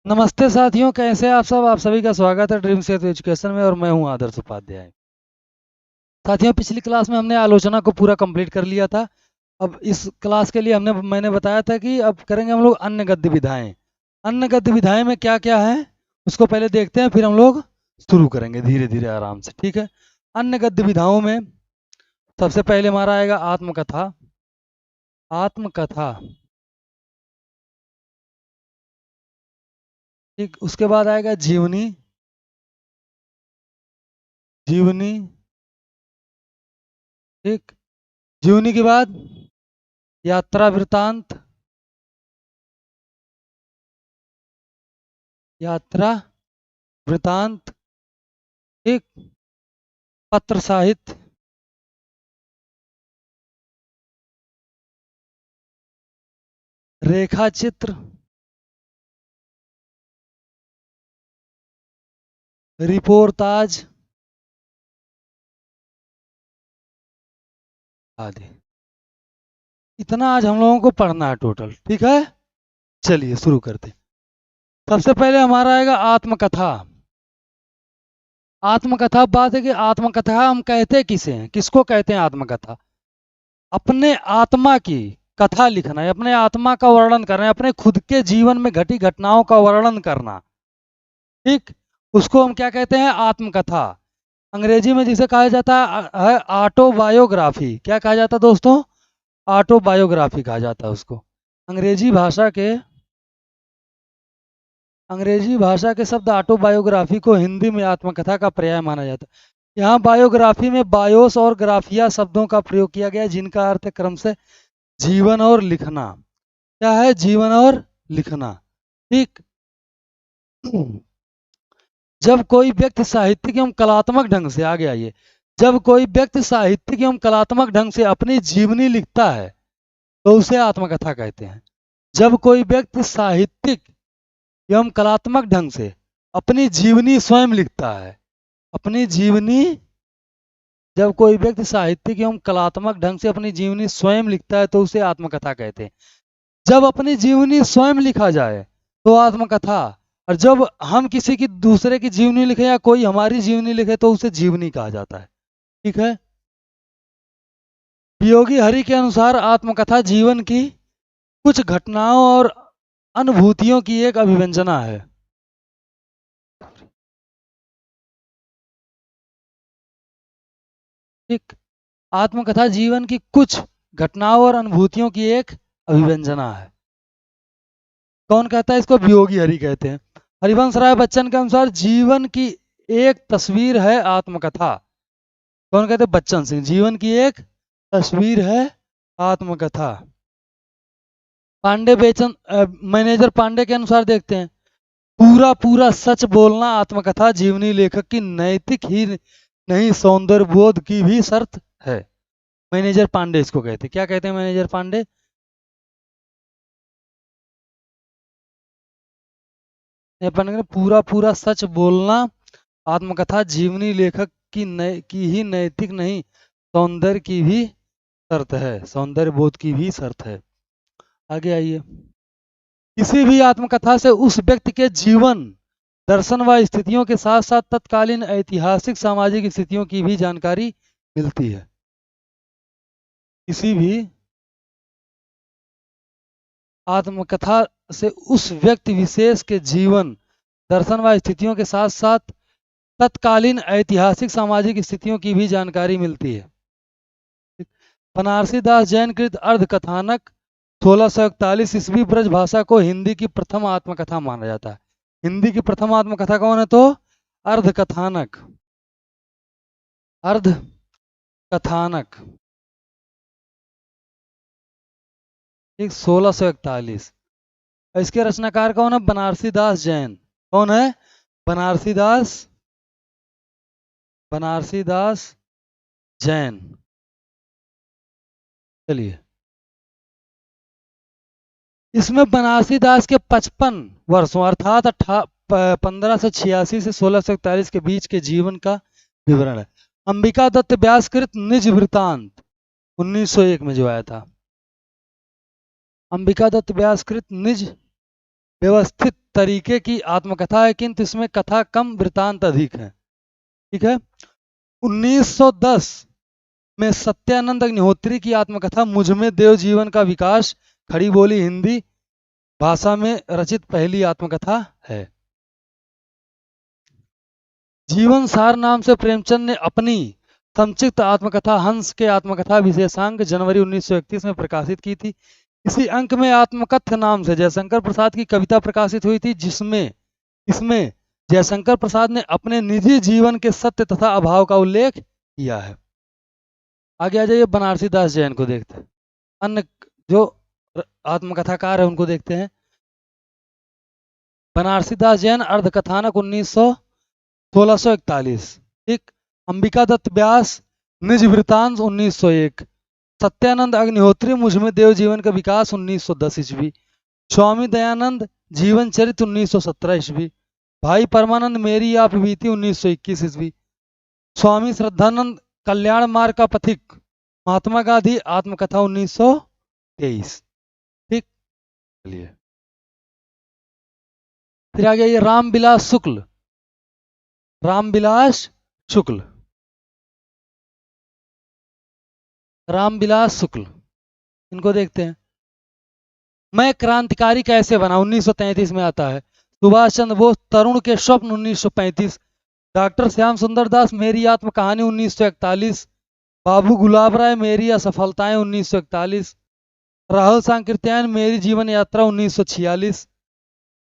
नमस्ते साथियों, कैसे हैं आप सब। आप सभी का स्वागत है ड्रीम सेफ एजुकेशन में और मैं हूं आदर्श उपाध्याय। साथियों, पिछली क्लास में हमने आलोचना को पूरा कंप्लीट कर लिया था। अब इस क्लास के लिए मैंने बताया था कि अब करेंगे हम लोग अन्य गद्य विधाएं। अन्य गद्य विधाएं में क्या क्या है उसको पहले देखते हैं, फिर हम लोग शुरू करेंगे धीरे धीरे आराम से। ठीक है। अन्य गद्य विधाओं में सबसे पहले हमारा आएगा आत्मकथा। आत्मकथा। ठीक, उसके बाद आएगा जीवनी। जीवनी। ठीक। जीवनी के बाद यात्रा वृतांत। यात्रा वृतांत। ठीक। पत्र साहित्य। रेखा चित्र। रिपोर्ताज आदि। इतना आज हम लोगों को पढ़ना है टोटल। ठीक है, चलिए शुरू करते हैं। सबसे पहले हमारा आएगा आत्मकथा। आत्मकथा बात है कि आत्मकथा हम कहते किसे हैं, किसको कहते हैं आत्मकथा। अपने आत्मा की कथा लिखना है, अपने आत्मा का वर्णन करना है, अपने खुद के जीवन में घटी घटनाओं का वर्णन करना। ठीक। उसको हम क्या कहते हैं, आत्मकथा। अंग्रेजी में जिसे कहा जाता है ऑटोबायोग्राफी। क्या कहा जाता है दोस्तों, ऑटोबायोग्राफी कहा जाता है उसको। अंग्रेजी भाषा के अंग्रेजी भाषा के शब्द ऑटोबायोग्राफी को हिंदी में आत्मकथा का पर्याय माना जाता है। यहाँ बायोग्राफी में बायोस और ग्राफिया शब्दों का प्रयोग किया गया है, जिनका अर्थ है क्रम से जीवन और लिखना। क्या है, जीवन और लिखना। ठीक। जब कोई व्यक्ति साहित्यिक एवं कलात्मक ढंग से, आगे आइए, जब कोई व्यक्ति साहित्यिक एवं कलात्मक ढंग से अपनी जीवनी लिखता है तो उसे आत्मकथा कहते हैं। जब कोई व्यक्ति साहित्यिक एवं कलात्मक ढंग से अपनी जीवनी स्वयं लिखता है, अपनी जीवनी, जब कोई व्यक्ति साहित्यिक एवं कलात्मक ढंग से अपनी जीवनी स्वयं लिखता है तो उसे आत्मकथा कहते हैं। जब अपनी जीवनी स्वयं लिखा जाए तो आत्मकथा, और जब हम किसी की दूसरे की जीवनी लिखे या कोई हमारी जीवनी लिखे तो उसे जीवनी कहा जाता है। ठीक है। वियोगी हरि के अनुसार आत्मकथा जीवन की कुछ घटनाओं और अनुभूतियों की एक अभिव्यंजना है। ठीक। आत्मकथा जीवन की कुछ घटनाओं और अनुभूतियों की एक अभिव्यंजना है। कौन कहता है इसको, वियोगी हरि कहते हैं। हरिवंश राय बच्चन के अनुसार जीवन की एक तस्वीर है आत्मकथा। कौन कहते हैं, बच्चन सिंह। जीवन की एक तस्वीर है आत्मकथा। पांडे बेचन मैनेजर पांडे के अनुसार देखते हैं, पूरा पूरा सच बोलना आत्मकथा जीवनी लेखक की नैतिक ही नहीं सौंदर्य बोध की भी शर्त है। मैनेजर पांडे इसको कहते हैं। क्या कहते हैं मैनेजर पांडे, पूरा पूरा सच बोलना आत्मकथा जीवनी लेखक की ही नैतिक नहीं सौंदर्य की भी शर्त है, सौंदर्य बोध की भी शर्त है। आगे आइए। किसी भी आत्मकथा से उस व्यक्ति के जीवन दर्शन व स्थितियों के साथ साथ तत्कालीन ऐतिहासिक सामाजिक स्थितियों की भी जानकारी मिलती है। किसी भी आत्मकथा से उस व्यक्ति विशेष के जीवन दर्शन व स्थितियों के साथ साथ तत्कालीन ऐतिहासिक सामाजिक स्थितियों की भी जानकारी मिलती है। बनारसी दास जैन कृत अर्धकथानक 1641 ईस्वी ब्रज भाषा को हिंदी की प्रथम आत्मकथा माना जाता है। हिंदी की प्रथम आत्मकथा कौन है तो अर्धकथानक। अर्धकथानक। ठीक, 1641। इसके रचनाकार कौन है, बनारसी दास जैन। कौन है, बनारसी दास, बनारसी दास जैन। चलिए, इसमें बनारसी दास के 55 वर्षों अर्थात 1586 से 1641 के बीच के जीवन का विवरण है। अंबिका दत्त व्यासकृत निज वृतांत 1901 में जो आया था। अंबिका दत्त व्यासकृत निज व्यवस्थित तरीके की आत्मकथा है, किंतु इसमें कथा कम वृतांत अधिक है। ठीक है। 1910 में सत्यानंद अग्निहोत्री की आत्मकथा मुझ में देव जीवन का विकास खड़ी बोली हिंदी भाषा में रचित पहली आत्मकथा है। जीवन सार नाम से प्रेमचंद ने अपनी संक्षिप्त आत्मकथा हंस के आत्मकथा विशेषांक जनवरी 1931 में प्रकाशित की थी। इसी अंक में आत्मकथ्य नाम से जयशंकर प्रसाद की कविता प्रकाशित हुई थी, जिसमें इसमें जयशंकर प्रसाद ने अपने निजी जीवन के सत्य तथा अभाव का उल्लेख किया है। आगे आ जाइए, बनारसी दास जैन को देखते हैं। अन्य जो आत्मकथाकार है उनको देखते हैं। बनारसी दास जैन अर्धकथानक 1641। ठीक। अंबिका दत्त व्यास निज वृतांत 1901। सत्यानंद अग्निहोत्री मुझ में देव जीवन का विकास 1910 ईस्वी। स्वामी दयानंद जीवन चरित्र 1917 ईस्वी। भाई परमानंद मेरी आप बीती 1921 ईस्वी। स्वामी श्रद्धानंद कल्याण मार्ग का पथिक महात्मा गांधी आत्मकथा 1923। ठीक। चलिए फिर आ गया ये रामविलास शुक्ल। रामविलास शुक्ल, रामविलास शुक्ल, इनको देखते हैं। मैं क्रांतिकारी कैसे बना 1933 में आता है। सुभाष चंद्र बोस तरुण के स्वप्न 1935। डॉक्टर श्याम सुंदर दास मेरी आत्म कहानी 1941। बाबू गुलाब राय मेरी असफलताएं 1941। राहुल सांकृत्यायन मेरी जीवन यात्रा 1946।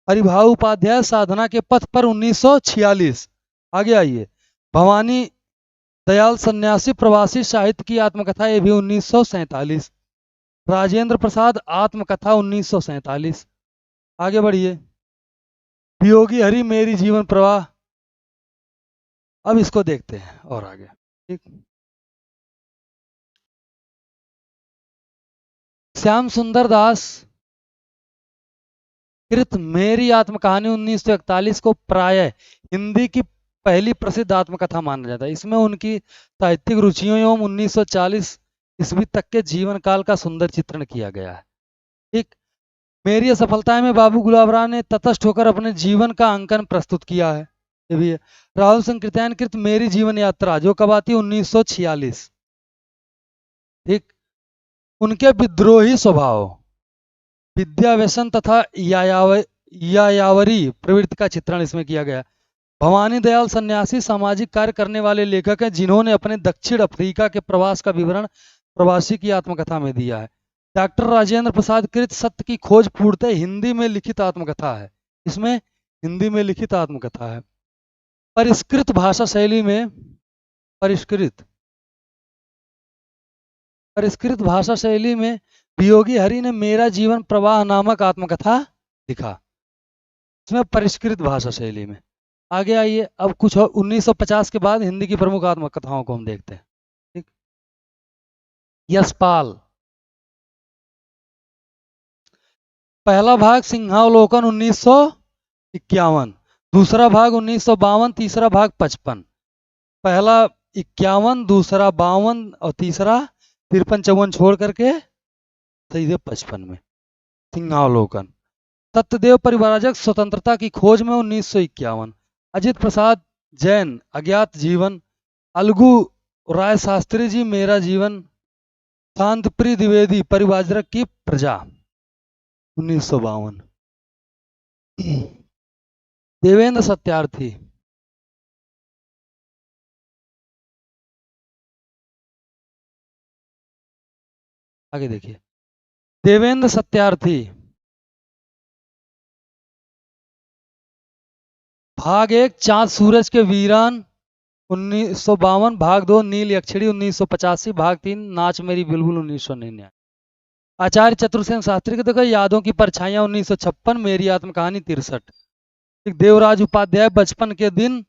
हरिभाऊ उपाध्याय साधना के पथ पर 1946। आगे आइए, भवानी दयाल सन्यासी प्रवासी साहित्य की आत्मकथा ये भी 1947। राजेंद्र प्रसाद आत्मकथा 1947। आगे बढ़िए, वियोगी हरि मेरी जीवन प्रवाह। अब इसको देखते हैं और आगे। ठीक। श्याम सुंदर दास कृत मेरी आत्मकहानी 1941 को प्राय हिंदी की पहली प्रसिद्ध आत्मकथा माना जाता है। इसमें उनकी साहित्यिक रुचियों एवं 1940 ईस्वी तक के जीवन काल का सुंदर चित्रण किया गया है। ठीक। मेरी असफलताएं में बाबू गुलाब राय ने तटस्थ होकर अपने जीवन का अंकन प्रस्तुत किया है। ये भी है। राहुल संकृत्यायन कृत मेरी जीवन यात्रा जो कब आती 1946। ठीक। उनके विद्रोही स्वभाव, विद्या व्यसन तथा यायावरी प्रवृत्ति का चित्रण इसमें किया गया। भवानी दयाल सन्यासी सामाजिक कार्य करने वाले लेखक हैं, जिन्होंने अपने दक्षिण अफ्रीका के प्रवास का विवरण प्रवासी की आत्मकथा में दिया है। डॉक्टर राजेंद्र प्रसाद कृत सत्य की खोज पूर्णतः हिंदी में लिखित आत्मकथा है। इसमें हिंदी में लिखित आत्मकथा है। परिष्कृत भाषा शैली में परिष्कृत भाषा शैली में वियोगी हरि ने मेरा जीवन प्रवाह नामक आत्मकथा लिखा। इसमें परिष्कृत भाषा शैली में। आगे आइए, अब कुछ 1950 के बाद हिंदी की प्रमुख आत्मकथाओं को हम देखते हैं। ठीक। यशपाल, पहला भाग सिंहावलोकन 1951, दूसरा भाग 1952, तीसरा भाग 55। पहला 51, दूसरा 52 और तीसरा 53-54 छोड़ करके सीधे 55 में सिंहावलोकन। सत्यदेव परिव्राजक स्वतंत्रता की खोज में 1951। अजित प्रसाद जैन अज्ञात जीवन। अलगू राय शास्त्री जी मेरा जीवन। शांतप्रिय द्विवेदी परिव्राजक की प्रजा 1952। देवेंद्र सत्यार्थी, आगे देखिए, देवेंद्र सत्यार्थी भाग 1 चांद सूरज के वीरान 1952। भाग 2 नील यक्षिणी 1985। भाग 3 नाच मेरी बुलबुल 1999। आचार्य चतुर्सेन शास्त्री के देखो यादों की परछाइयां 1956। मेरी आत्मकहानी 63। देवराज उपाध्याय बचपन के दिन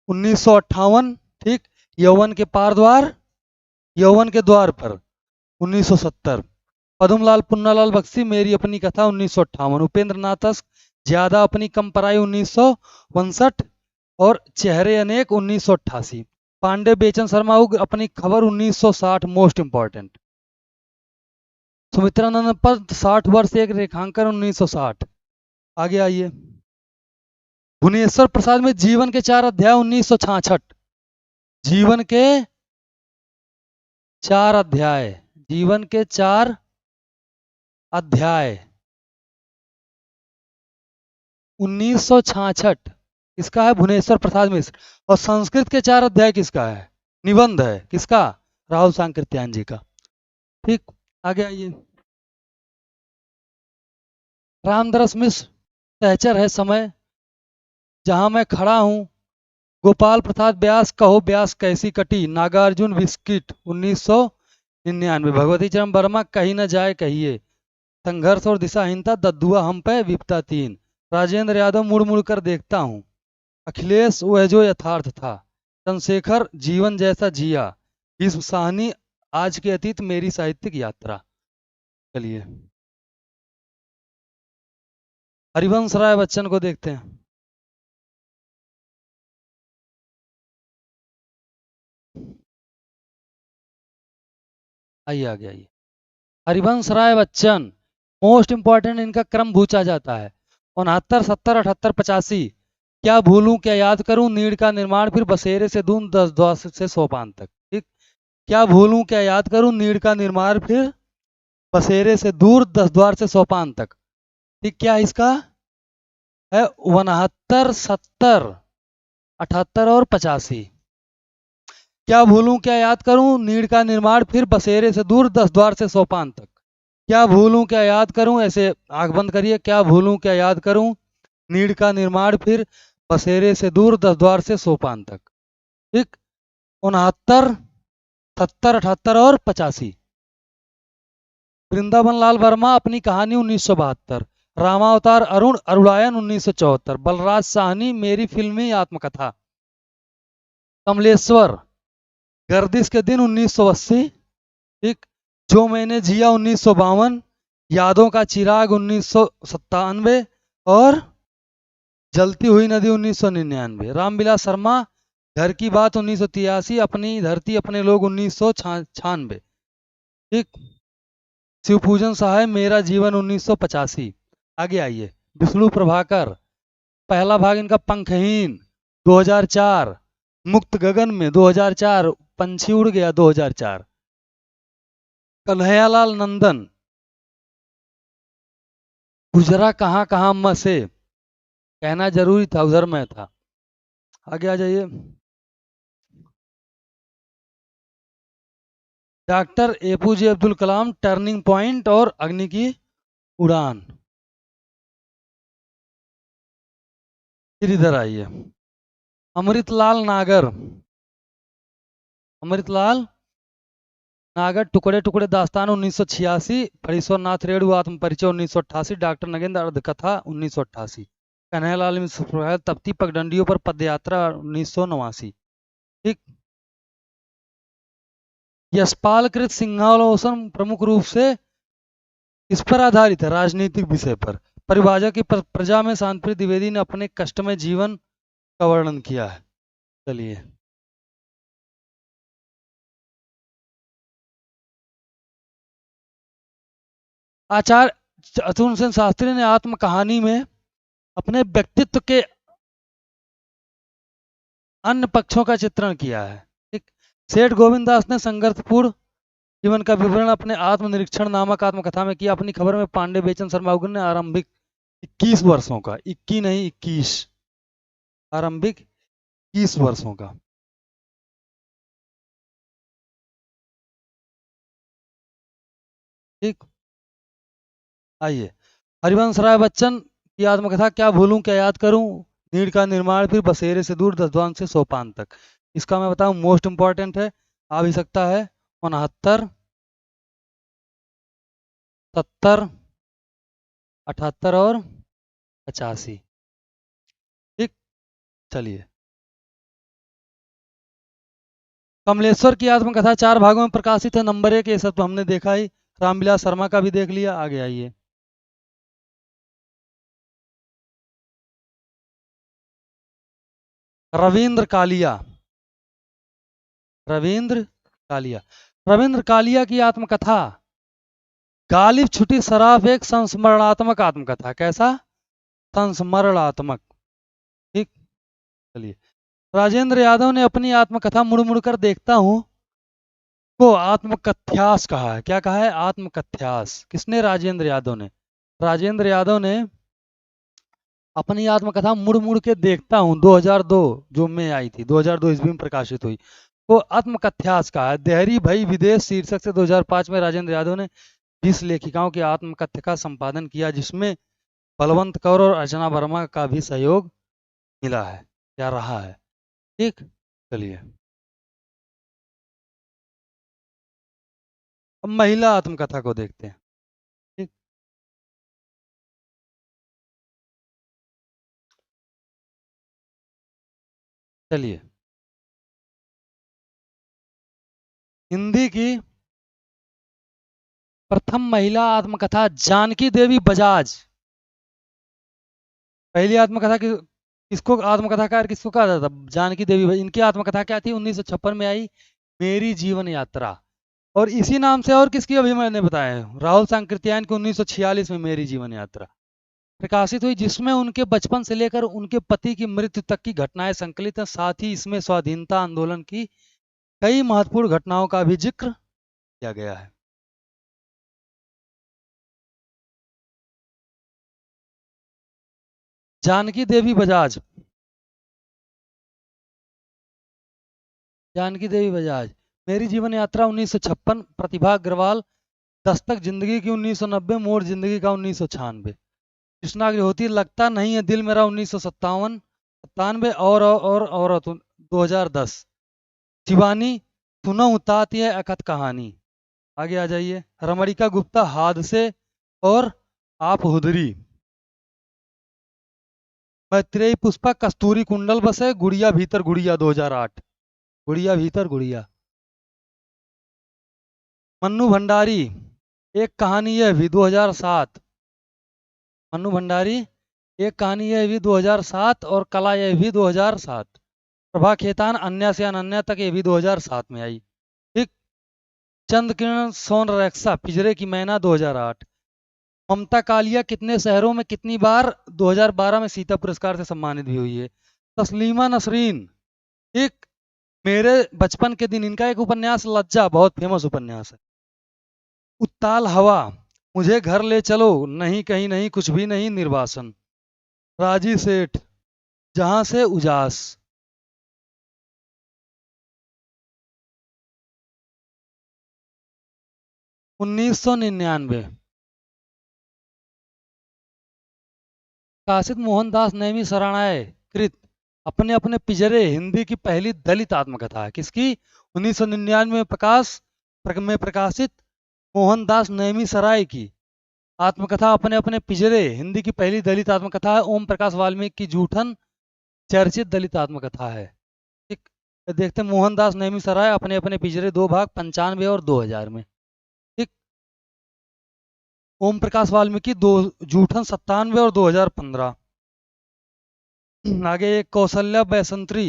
1958। ठीक। यौवन के पारद्वार, यौवन के द्वार पर 1970। पद्मलाल पुन्नालाल बख्शी मेरी अपनी कथा 1958। उपेंद्र नाथ ज्यादा अपनी कम पराई 1959 और चेहरे अनेक 1988। पांडे बेचन शर्मा उग अपनी खबर 1960 मोस्ट इंपॉर्टेंट। सुमित्रानंद पंत 60 वर्ष एक रेखांकन 1960। आगे आइए। भुवनेश्वर प्रसाद में जीवन के 4 अध्याय 1966। जीवन के 4 अध्याय, जीवन के 4 अध्याय 1966 किसका है? भुवनेश्वर प्रसाद मिश्र। और संस्कृत के 4 अध्याय किसका है? निबंध है किसका? राहुल सांकृत्यायन जी का। ठीक, आगे आइए। रामदरस मिश्र सहचर है समय जहां मैं खड़ा हूं। गोपाल प्रसाद व्यास कहो व्यास कैसी कटी। नागार्जुन बिस्किट 1999। भगवती चरण वर्मा कहीं न जाए कहिए। संघर्ष और दिशाहीनता दद्दुआ हम पे विपता 3। राजेंद्र यादव मुड़ मुड़ कर देखता हूं। अखिलेश वह जो यथार्थ था। चंद्रशेखर जीवन जैसा जिया। विश्व साहनी आज के अतीत मेरी साहित्यिक यात्रा। चलिए हरिवंश राय बच्चन को देखते हैं। आइए आगे आइए। हरिवंश राय बच्चन मोस्ट इंपॉर्टेंट, इनका क्रम पूछा जाता है। 69, 70, 78, 85। क्या भूलूं क्या याद करूं नीड़ का निर्माण फिर बसेरे से दून 10 द्वार से सोपान तक। ठीक, क्या भूलूं क्या याद करूं नीड़ का निर्माण फिर बसेरे से दूर 10 द्वार से सोपान तक। ठीक, क्या इसका है? 69, 70, 78 और 85। क्या भूलूं क्या याद करूं नीड़ का निर्माण फिर बसेरे से दूर 10 द्वार से सोपान तक। क्या भूलूं क्या याद करूं, ऐसे आंख बंद करिए। क्या भूलूं क्या याद करूं नीड़ का निर्माण फिर बसेरे से दूर 10 द्वार से सोपान तक। ठीक, 69, 70, 78 और 85। वृंदावन लाल वर्मा अपनी कहानी 1972। रामावतार अरुण अरुणायन 1974। बलराज साहनी मेरी फिल्मी आत्मकथा। कमलेश्वर गर्दिश के दिन 1980। ठीक, जो मैंने जिया 1952। यादों का चिराग 1997 और जलती हुई नदी 1999। रामविलास शर्मा घर की बात 1983। अपनी धरती अपने लोग 1996। ठीक, शिवपूजन सहाय मेरा जीवन 1985। आगे आइए। विष्णु प्रभाकर पहला भाग इनका पंखहीन 2004। मुक्त गगन में 2004। पंछी उड़ गया 2004। कन्हैयालाल नंदन गुजरा कहाँ कहाँ म से, कहना जरूरी था उधर मैं था। आगे आ जाइए। Doctor APJ Abdul Kalam turning point और अग्नि की उड़ान। फिर इधर आइए। अमृतलाल नागर, अमृतलाल नागर टुकड़े टुकड़े दास्तान 1986। फणीश्वर नाथ रेणु आत्म परिचय 1988। डॉक्टर नगेंद्र अर्धकथा 1988। कन्हैयालाल मिश्र तप्ती पगडंडियों पर पदयात्रा 1989। ठीक, यशपाल कृत सिंहावलोकन प्रमुख रूप से इस पर आधारित है, राजनीतिक विषय पर। परिभाषा की प्रजा में शांतिप्रिय द्विवेदी ने अपने कष्टमय जीवन का वर्णन किया है। चलिए आचार्य अतुल सेन शास्त्री ने आत्म कहानी में अपने व्यक्तित्व के अन्य पक्षों का चित्रण किया है। ठीक, सेठ गोविंद दास ने संघर्षपूर्ण जीवन का विवरण अपने आत्मनिरीक्षण नामक आत्मकथा में किया। अपनी खबर में पांडे बेचन शर्मा उग्र ने आरंभिक 21 वर्षों का, 21 नहीं 21, आरंभिक 21 वर्षों का। ठीक, आइए। हरिवंश राय बच्चन की आत्मकथा क्या भूलूं क्या याद करूं नीड़ का निर्माण फिर बसेरे से दूर 10 द्वार से सोपान तक। इसका मैं बताऊं मोस्ट इंपॉर्टेंट है, आ भी सकता है। 69, 70, 78 और 85। ठीक, चलिए। कमलेश्वर की आत्मकथा 4 भागों में प्रकाशित है। नंबर 1 ये सब तो हमने देखा ही। रामविलास शर्मा का भी देख लिया। आगे आइए। रविंद्र कालिया, रविंद्र कालिया, रविंद्र कालिया की आत्मकथा गालिब छुटी शराब एक संस्मरणात्मक आत्मकथा। कैसा? संस्मरणात्मक। ठीक, चलिए। राजेंद्र यादव ने अपनी आत्मकथा मुड़ मुड़ कर देखता हूँ को आत्मकथ्यास कहा है। क्या कहा है? आत्मकथ्यास। किसने? राजेंद्र यादव ने। राजेंद्र यादव ने अपनी आत्मकथा मुड़ मुड़ के देखता हूँ 2002 जो में आई थी, 2002 ईस्वी में प्रकाशित हुई, वो आत्मकथ्यास कहा है। देहरी भई विदेश शीर्षक से 2005 में राजेंद्र यादव ने 20 लेखिकाओं की आत्मकथ्य का संपादन किया, जिसमें बलवंत कौर और अर्चना वर्मा का भी सहयोग मिला है या रहा है। ठीक, चलिए। अब महिला आत्मकथा को देखते हैं। ठीक, चलिए। हिंदी की प्रथम महिला आत्मकथा जानकी देवी बजाज। पहली आत्मकथा की किसको आत्मकथाकार किसको कहा जाता? जानकी देवी बजाज। इनकी आत्मकथा क्या थी? 1956 में आई, मेरी जीवन यात्रा। और इसी नाम से और किसकी अभी मैंने बताया है, राहुल सांकृत्यायन की 1946 में मेरी जीवन यात्रा प्रकाशित हुई, जिसमें उनके बचपन से लेकर उनके पति की मृत्यु तक की घटनाएं संकलित हैं। साथ ही इसमें स्वाधीनता आंदोलन की कई महत्वपूर्ण घटनाओं का भी जिक्र किया गया है। जानकी देवी बजाज। जानकी देवी बजाज, मेरी जीवन यात्रा 1956, प्रतिभा अग्रवाल, दस्तक जिंदगी की 1990, मोड़ जिंदगी का 1996। कृष्णा अग्निहोत्री, लगता नहीं है दिल मेरा 1957 और 2010। शिवानी, सुनो तात यह अकथ कहानी। आगे आ जाइए। रमणिका गुप्ता, हादसे और आप हुदरी। मैत्रेयी पुष्पा, कस्तूरी कुंडल बसे, गुड़िया भीतर गुड़िया 2008। गुड़िया भीतर गुड़िया। मन्नू भंडारी, एक कहानी यह भी 2007। मन्नू भंडारी, एक कहानी यह भी 2007 और कला यह भी 2007। प्रभा खेतान, अन्या से अनन्या तक, ये भी 2007 में आई। ठीक। चंद किरण सोन रैक्सा, पिंजरे की मैना 2008। ममता कालिया, कितने शहरों में कितनी बार 2012 में सीता पुरस्कार से सम्मानित भी हुई है। तस्लीमा नसरीन, एक मेरे बचपन के दिन, इनका एक उपन्यास लज्जा बहुत फेमस उपन्यास है। उत्ताल हवा, मुझे घर ले चलो, नहीं कहीं नहीं कुछ भी नहीं, निर्वासन। राजी सेठ, जहां से उजास। 1999। काशिद मोहनदास नैमी सराणाय कृत अपने अपने पिंजरे, हिंदी की पहली दलित आत्मकथा है। किसकी? 1999 में में प्रकाशित मोहनदास नैमी सराय की आत्मकथा अपने अपने पिंजरे, हिंदी की पहली दलित आत्मकथा है। ओम प्रकाश वाल्मीकि की जूठन चर्चित दलित आत्मकथा है। ठीक, तो देखते हैं मोहनदास नैमी सराय अपने अपने पिंजरे, दो भाग, 95 और 2000 में। ठीक। ओम प्रकाश वाल्मीकि दो, जूठन 97 और 2015। आगे एक कौशल्या बैसंत्री,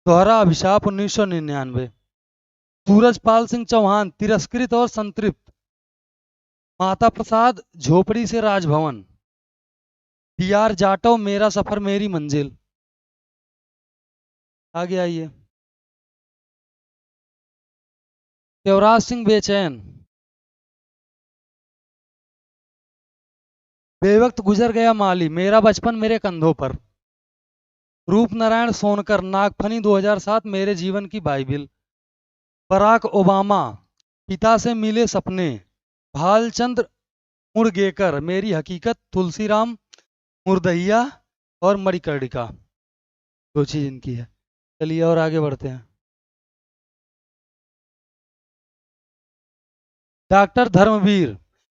दोहरा अभिशाप 1999। सूरज पाल सिंह चौहान, तिरस्कृत और संतृप्त। माता प्रसाद, झोपड़ी से राजभवन। डी आर जाटव, मेरा सफर मेरी मंजिल। आगे आइए। देवराज सिंह बेचैन, बेवक्त गुजर गया माली, मेरा बचपन मेरे कंधों पर। रूप नारायण सोनकर, नागफनी 2007, मेरे जीवन की बाइबिल। बराक ओबामा, पिता से मिले सपने। भालचंद्र मुरगेकर, मेरी हकीकत। तुलसीराम मुर्दहिया और मणिकर्णिका, दो चीज इनकी है। चलिए और आगे बढ़ते हैं। डॉक्टर धर्मवीर,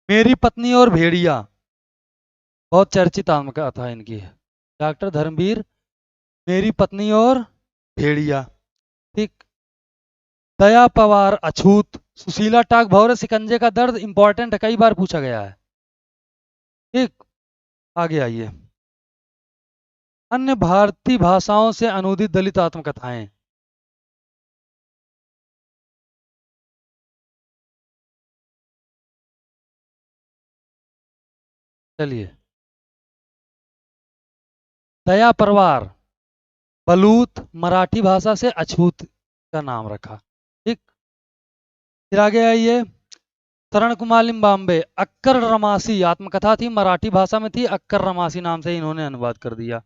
मेरी पत्नी और भेड़िया, बहुत चर्चित आत्मकथा इनकी है। डॉक्टर धर्मवीर, मेरी पत्नी और भेड़िया। ठीक। दया पवार, अछूत। सुशीला टाक भौरे, शिकंजे का दर्द, इंपॉर्टेंट है, कई बार पूछा गया है। ठीक, आगे आइए। अन्य भारतीय भाषाओं से अनुदित दलित आत्मकथाएं। चलिए। दया परवार, बलूत मराठी भाषा से अछूत का नाम रखा। ठीक, फिर आगे आइए, शरण कुमार लिम्बाम्बे, अक्कर रमासी आत्मकथा थी, मराठी भाषा में थी, अक्कर रमासी नाम से इन्होंने अनुवाद कर दिया।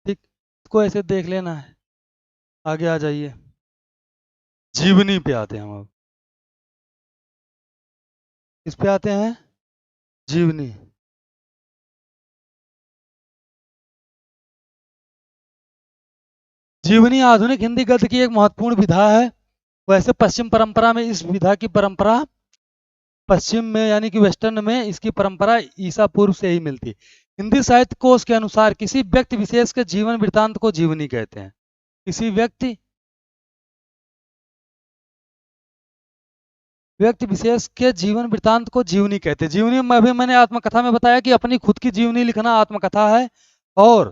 ठीक, इसको ऐसे देख लेना है। आगे आ जाइए, जीवनी पे आते हैं हम अब। किस पे आते हैं? जीवनी। जीवनी आधुनिक हिंदी गद्य की एक महत्वपूर्ण विधा है। वैसे पश्चिम परंपरा में इस विधा की परंपरा, पश्चिम में यानी कि वेस्टर्न में इसकी परंपरा ईसा पूर्व से ही मिलती। हिंदी साहित्य कोश के अनुसार किसी व्यक्ति विशेष के जीवन वृत्तांत को जीवनी कहते हैं। किसी व्यक्ति विशेष के जीवन वृत्तांत को जीवनी कहते हैं। जीवनी में अभी मैंने आत्मकथा में बताया कि अपनी खुद की जीवनी लिखना आत्मकथा है, और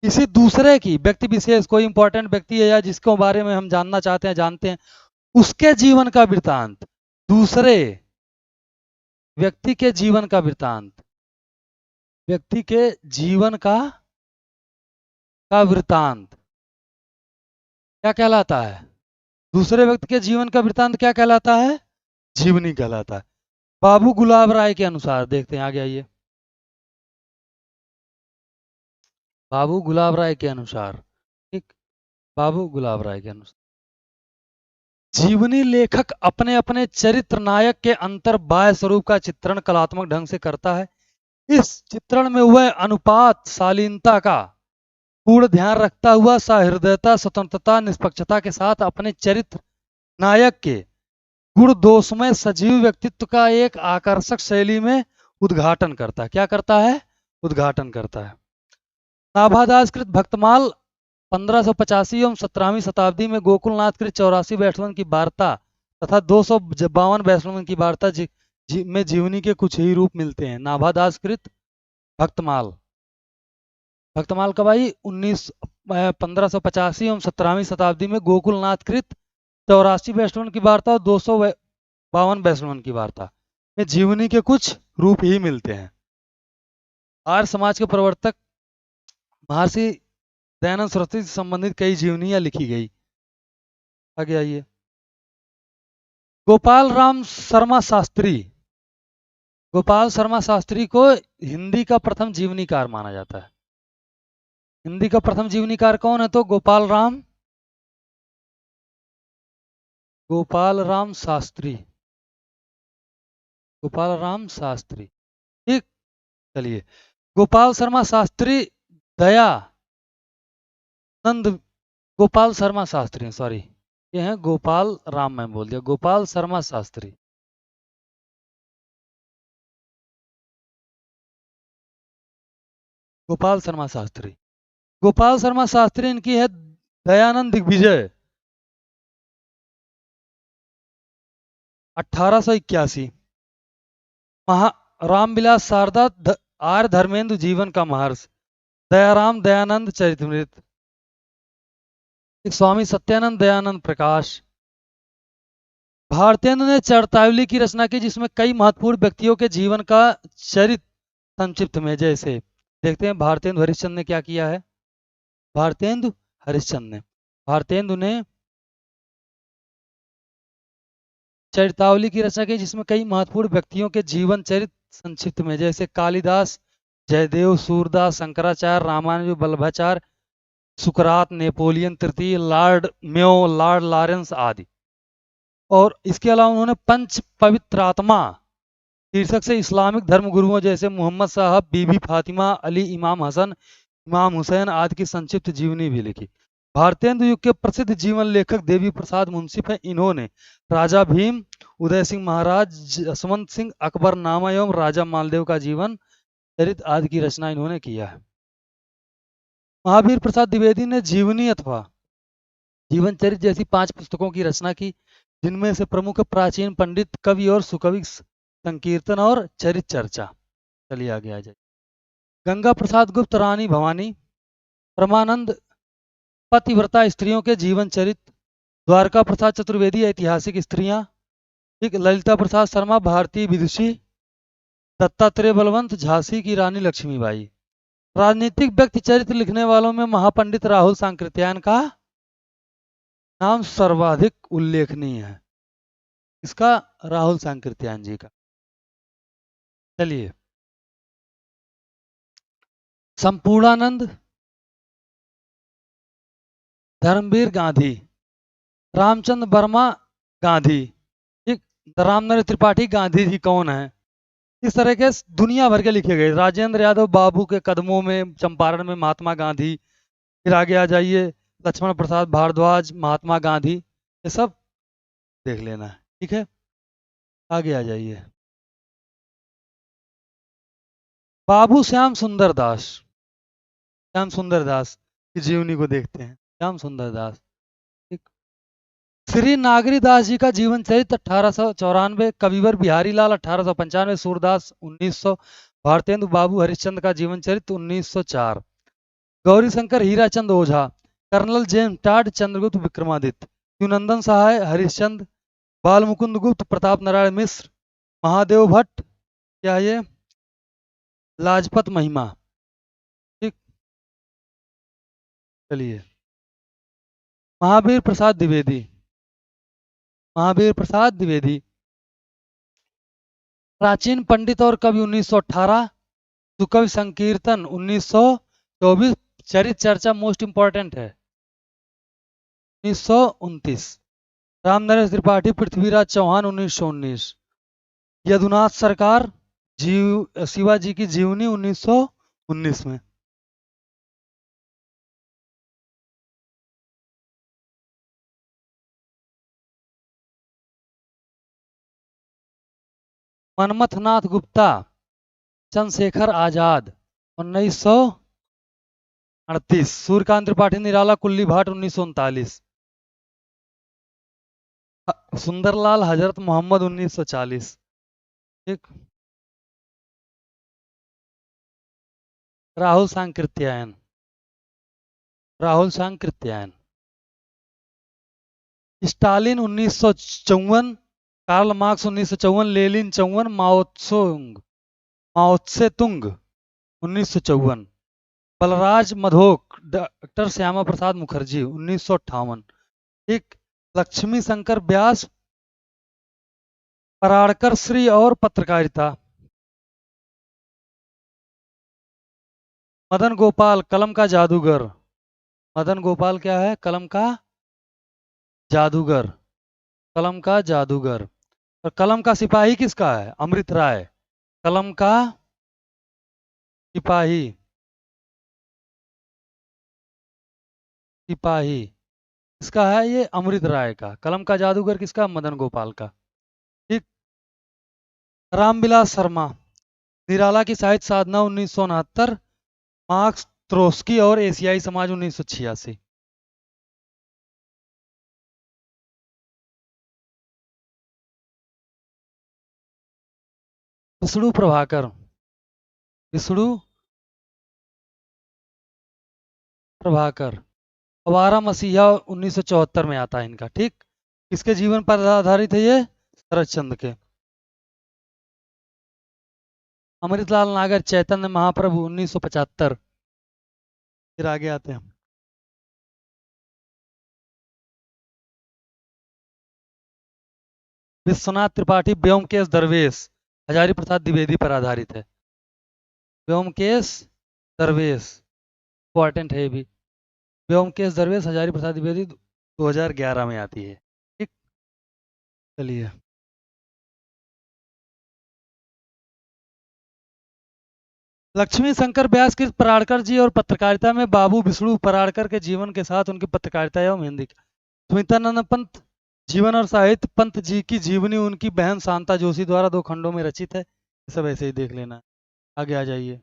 किसी दूसरे की, व्यक्ति विशेष, कोई इंपॉर्टेंट व्यक्ति है या जिसके बारे में हम जानना चाहते हैं, जानते हैं, उसके जीवन का वृत्तांत, दूसरे व्यक्ति के जीवन का वृत्तांत, व्यक्ति के जीवन का वृत्तांत क्या कहलाता है? दूसरे व्यक्ति के जीवन का वृत्तांत क्या कहलाता है? जीवनी कहलाता है। बाबू गुलाब राय के अनुसार देखते हैं, आगे आइए। बाबू गुलाब राय के अनुसार, ठीक, बाबू गुलाब राय के अनुसार जीवनी लेखक अपने अपने चरित्र नायक के अंतर बाह्य स्वरूप का चित्रण कलात्मक ढंग से करता है। इस चित्रण में वह अनुपात शालीनता का पूर्ण ध्यान रखता हुआ सहृदयता, स्वतंत्रता, निष्पक्षता के साथ अपने चरित्र नायक के गुण दोषमय सजीव व्यक्तित्व का एक आकर्षक शैली में उद्घाटन करता है। क्या करता है? उद्घाटन करता है। नाभादासकृत भक्तमाल 1585 एवं 17वीं शताब्दी में गोकुलनाथ कृत 84 वैष्णवन की वार्ता तथा 252 वैष्णवन की वार्ता में जीवनी के कुछ ही रूप मिलते हैं। नाभादासकृत भक्तमाल, भक्तमाल कब आई? 1585 एवं 17वीं शताब्दी में गोकुलनाथ कृत 84 वैष्णवन की वार्ता और 252 वैष्णवन की वार्ता में जीवनी के कुछ रूप ही मिलते हैं। आर्य समाज के प्रवर्तक महर्षि दयानंद सरस्वती से संबंधित कई जीवनियां लिखी गई। आगे आइए, गोपाल राम शर्मा शास्त्री, गोपाल शर्मा शास्त्री को हिंदी का प्रथम जीवनीकार माना जाता है। हिंदी का प्रथम जीवनीकार कौन है? तो गोपाल राम शास्त्री, गोपाल राम शास्त्री। ठीक, चलिए, गोपाल शर्मा शास्त्री दयानंद, गोपाल शर्मा शास्त्री, सॉरी, ये हैं गोपाल राम, मैं बोल दिया, गोपाल शर्मा शास्त्री। गोपाल शर्मा शास्त्री, गोपाल शर्मा शास्त्री, इनकी है दयानंद दिग्विजय 1881, महा रामविलास शारदा आर्य धर्मेंद्र जीवन का महर्ष, दयाराम दयानंद चरितमृत, स्वामी सत्यानंद दयानंद प्रकाश। भारतेंदु ने चरतावली की रचना की जिसमें कई महत्वपूर्ण व्यक्तियों के जीवन का चरित्र संक्षिप्त में, जैसे देखते हैं भारतेंदु हरिश्चंद्र ने क्या किया है। भारतेंदु भारतेंदु ने चरितावली की रचना की जिसमें कई महत्वपूर्ण व्यक्तियों के जीवन चरित्र संक्षिप्त में, जैसे कालिदास, जयदेव, सूरदास, शंकराचार्य, रामानुज, वल्लभाचार्य, सुकरात, नेपोलियन तृतीय, लॉर्ड मेयो, लॉर्ड लॉरेंस आदि। और इसके अलावा उन्होंने पंच पवित्र आत्मा शीर्षक से इस्लामिक धर्म गुरुओं जैसे मोहम्मद साहब, बीबी फातिमा, अली, इमाम हसन, इमाम हुसैन आदि की संक्षिप्त जीवनी भी लिखी। भारतेंदु युग के प्रसिद्ध जीवन लेखक देवी प्रसाद मुंसिफ हैं। इन्होंने राजा भीम, उदय सिंह महाराज, जसवंत सिंह, अकबरनामा एवं राजा मालदेव का जीवन चरित्र आदि की रचना इन्होंने किया है। महावीर प्रसाद द्विवेदी ने जीवनी अथवा जीवन चरित्र जैसी 5 पुस्तकों की रचना की, जिनमें से प्रमुख प्राचीन पंडित, कवि और सुकवि संकीर्तन और चरित्र चर्चा। चलिए आगे आ जाए। गंगा प्रसाद गुप्त रानी भवानी, परमानंद पतिव्रता स्त्रियों के जीवन चरित्र, द्वारका प्रसाद चतुर्वेदी ऐतिहासिक स्त्रियां, ठीक, ललिता प्रसाद शर्मा भारतीय विदुषी, दत्तात्रेय बलवंत झांसी की रानी लक्ष्मीबाई। राजनीतिक व्यक्ति चरित्र लिखने वालों में महापंडित राहुल सांकृत्यायन का नाम सर्वाधिक उल्लेखनीय है। इसका राहुल सांकृत्यायन जी का। चलिए, संपूर्णानंद, धर्मवीर गांधी, रामचंद्र वर्मा गांधी, ठीक, रामनरेंद्र त्रिपाठी गांधी जी कौन है? इस तरह के दुनिया भर के लिखे गए। राजेंद्र यादव बाबू के कदमों में, चंपारण में महात्मा गांधी। फिर आगे आ जाइए, लक्ष्मण प्रसाद भारद्वाज, महात्मा गांधी, ये सब देख लेना है, ठीक है। आगे आ जाइए, बाबू श्याम सुंदर दास। श्याम सुंदर दास की जीवनी को देखते हैं। श्याम सुंदर दास, ठीक। श्री नागरी दास जी का जीवन चरित्र 1894, कविवर बिहारी लाल 1895, सूरदास 1900, भारतेंदु बाबू हरिश्चंद्र का जीवन चरित्र 1904, Gauri Shankar Hirachand Ojha, colonel James Tod, Chandragupta Vikramaditya, Shivnandan Sahay Harishchandra, Bal Mukund गुप्त, प्रताप नारायण मिश्र, महादेव भट्ट, क्या ये लाजपत महिमा, ठीक। चलिए, महावीर प्रसाद द्विवेदी। महावीर प्रसाद द्विवेदी प्राचीन पंडित और कवि 1918, सुकवि संकीर्तन 1924, चरित्र चर्चा मोस्ट इंपॉर्टेंट है 1929, रामनरेश त्रिपाठी पृथ्वीराज चौहान 1919, यदुनाथ सरकार शिवाजी की जीवनी 1919 में। मनमथनाथ गुप्ता, चंद्रशेखर आजाद 1938, सूर्यकांत त्रिपाठी निराला कुल्ली भाट 1939, सुंदरलाल हजरत मोहम्मद 1940, ठीक। Rahul Sankrityayan, Rahul Sankrityayan, Stalin 1954, Karl Marx 1954, Lenin 54, Mao Tse Tung 1954, Balraj Madhok, doctor Shyama Prasad Mukherjee 1958, ठीक। लक्ष्मी शंकर व्यास, पराड़कर श्री और पत्रकारिता, मदन गोपाल, कलम का जादूगर, मदन गोपाल क्या है? कलम का जादूगर, कलम का जादूगर। और कलम का सिपाही किसका है? अमृत राय, कलम का सिपाही, सिपाही किसका है? ये अमृत राय का। कलम का जादूगर किसका? मदन गोपाल का, ठीक। रामविलास शर्मा, निराला की साहित्य साधना 1969, मार्क्स, त्रोस्की और एशियाई समाज 1986, विष्णु प्रभाकर, विष्णु प्रभाकर, अवारा मसीहा 1974 में आता है इनका, ठीक। किसके जीवन पर आधारित है ये? शरद चंद्र के। अमृतलाल नागर, चैतन्य महाप्रभु 1975। फिर आगे आते हैं, विश्वनाथ त्रिपाठी, व्योमकेश दरवेश, हजारी प्रसाद द्विवेदी पर आधारित है। व्योमकेश दरवेश इंपॉर्टेंट है ये भी। व्योमकेश दरवेश, हजारी प्रसाद द्विवेदी 2011 में आती है, ठीक। चलिए, लक्ष्मी शंकर व्यास की पराड़कर जी और पत्रकारिता में बाबू विष्णु पराड़कर के जीवन के साथ उनकी पत्रकारिता एवं हिंदी। सुमित्रानंद पंत, जीवन और साहित्य, पंत जी की जीवनी उनकी बहन शांता जोशी द्वारा 2 खंडों में रचित है। ये सब ऐसे ही देख लेना। आगे आ जाइए,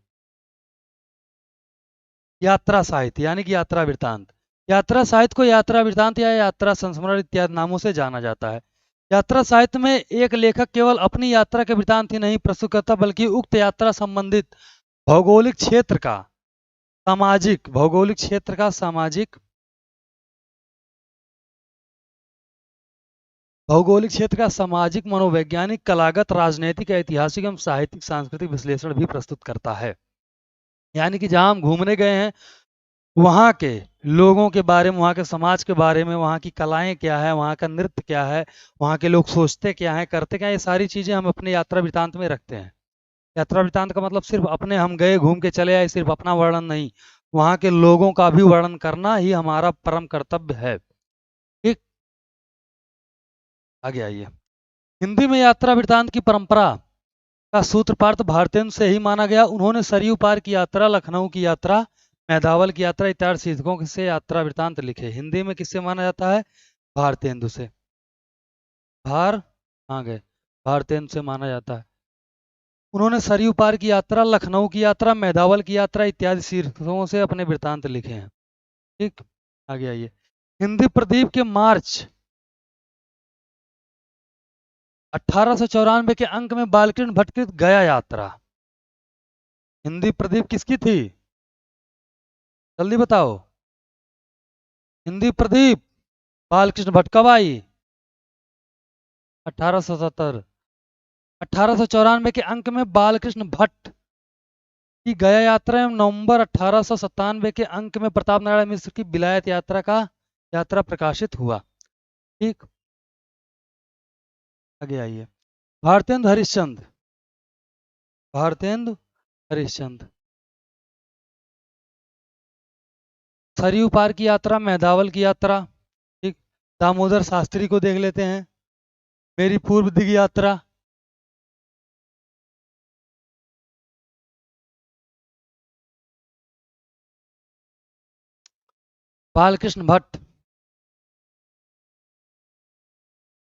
यात्रा साहित्य यानी कि यात्रा वृत्तांत। यात्रा साहित्य को यात्रा वृत्तांत या यात्रा संस्मरण इत्यादि नामों से जाना जाता है। यात्रा साहित्य में एक लेखक केवल अपनी यात्रा के वृत्तांत ही नहीं प्रस्तुत करता, बल्कि उक्त यात्रा संबंधित भौगोलिक क्षेत्र का, सामाजिक, भौगोलिक क्षेत्र का सामाजिक, भौगोलिक क्षेत्र का सामाजिक, मनोवैज्ञानिक, कलागत, राजनैतिक, ऐतिहासिक एवं साहित्यिक, सांस्कृतिक विश्लेषण भी प्रस्तुत करता है। यानी कि जहाँ हम घूमने गए हैं वहाँ के लोगों के बारे में, वहाँ के समाज के बारे में, वहाँ की कलाएं क्या है, वहाँ का नृत्य क्या है, वहाँ के लोग सोचते क्या है, करते क्या है, ये सारी चीजें हम अपने यात्रा वृतांत में रखते हैं। यात्रा वृतांत का मतलब सिर्फ अपने हम गए घूम के चले आए, सिर्फ अपना वर्णन नहीं, वहाँ के लोगों का भी वर्णन करना ही हमारा परम कर्तव्य है। ठीक, आगे आइए। हिंदी में यात्रा वृतांत की परंपरा का सूत्रपात भारतेंदु से ही माना गया। उन्होंने सरयू पार की यात्रा, लखनऊ की यात्रा, मैदावल की यात्रा इत्यादि शीर्षकों से यात्रा वृतांत लिखे। हिंदी में किससे माना जाता है? भारतेंदु से। भार कहाँ गए? भारतेंदु से माना जाता है। उन्होंने सरयू पार की यात्रा, लखनऊ की यात्रा, मैदावल की यात्रा इत्यादि शीर्षकों से अपने वृतांत लिखे हैं। ठीक, आगे आइए। हिंदी प्रदीप के मार्च 1894 के अंक में बालकृष्ण भट्ट की गया यात्रा। हिंदी प्रदीप किसकी थी? जल्दी बताओ। हिंदी प्रदीप बालकृष्ण भट्ट कब आई? 1870। 1894 के अंक में बालकृष्ण भट्ट की गया यात्रा एवं नवंबर 1897 के अंक में प्रताप नारायण मिश्र की विलायत यात्रा प्रकाशित हुआ। ठीक, आगे आइए। भारतेंदु हरिश्चंद्र। भारतेंदु हरिश्चंद्र सरयू पार की यात्रा, मैदावल की यात्रा। ठीक, दामोदर शास्त्री को देख लेते हैं। मेरी पूर्व दिग यात्रा। बालकृष्ण भट्ट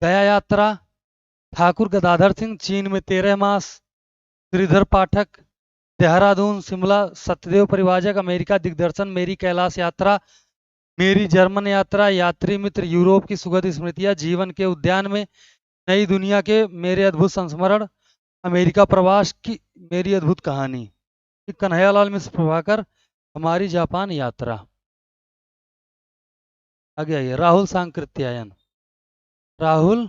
गया यात्रा। ठाकुर गदाधर सिंह चीन में 13 मास। श्रीधर पाठक देहरादून शिमला। सत्यदेव परिवाजक अमेरिका दिग्दर्शन मेरी कैलाश यात्रा, मेरी जर्मन यात्रा, यात्री मित्र यूरोप की सुखद स्मृतियां, जीवन के उद्यान में, नई दुनिया के मेरे अद्भुत संस्मरण, अमेरिका प्रवास की मेरी अद्भुत कहानी। कन्हैयालाल मिश्र प्रभाकर हमारी जापान यात्रा। आगे आइए। राहुल सांकृत्यायन। राहुल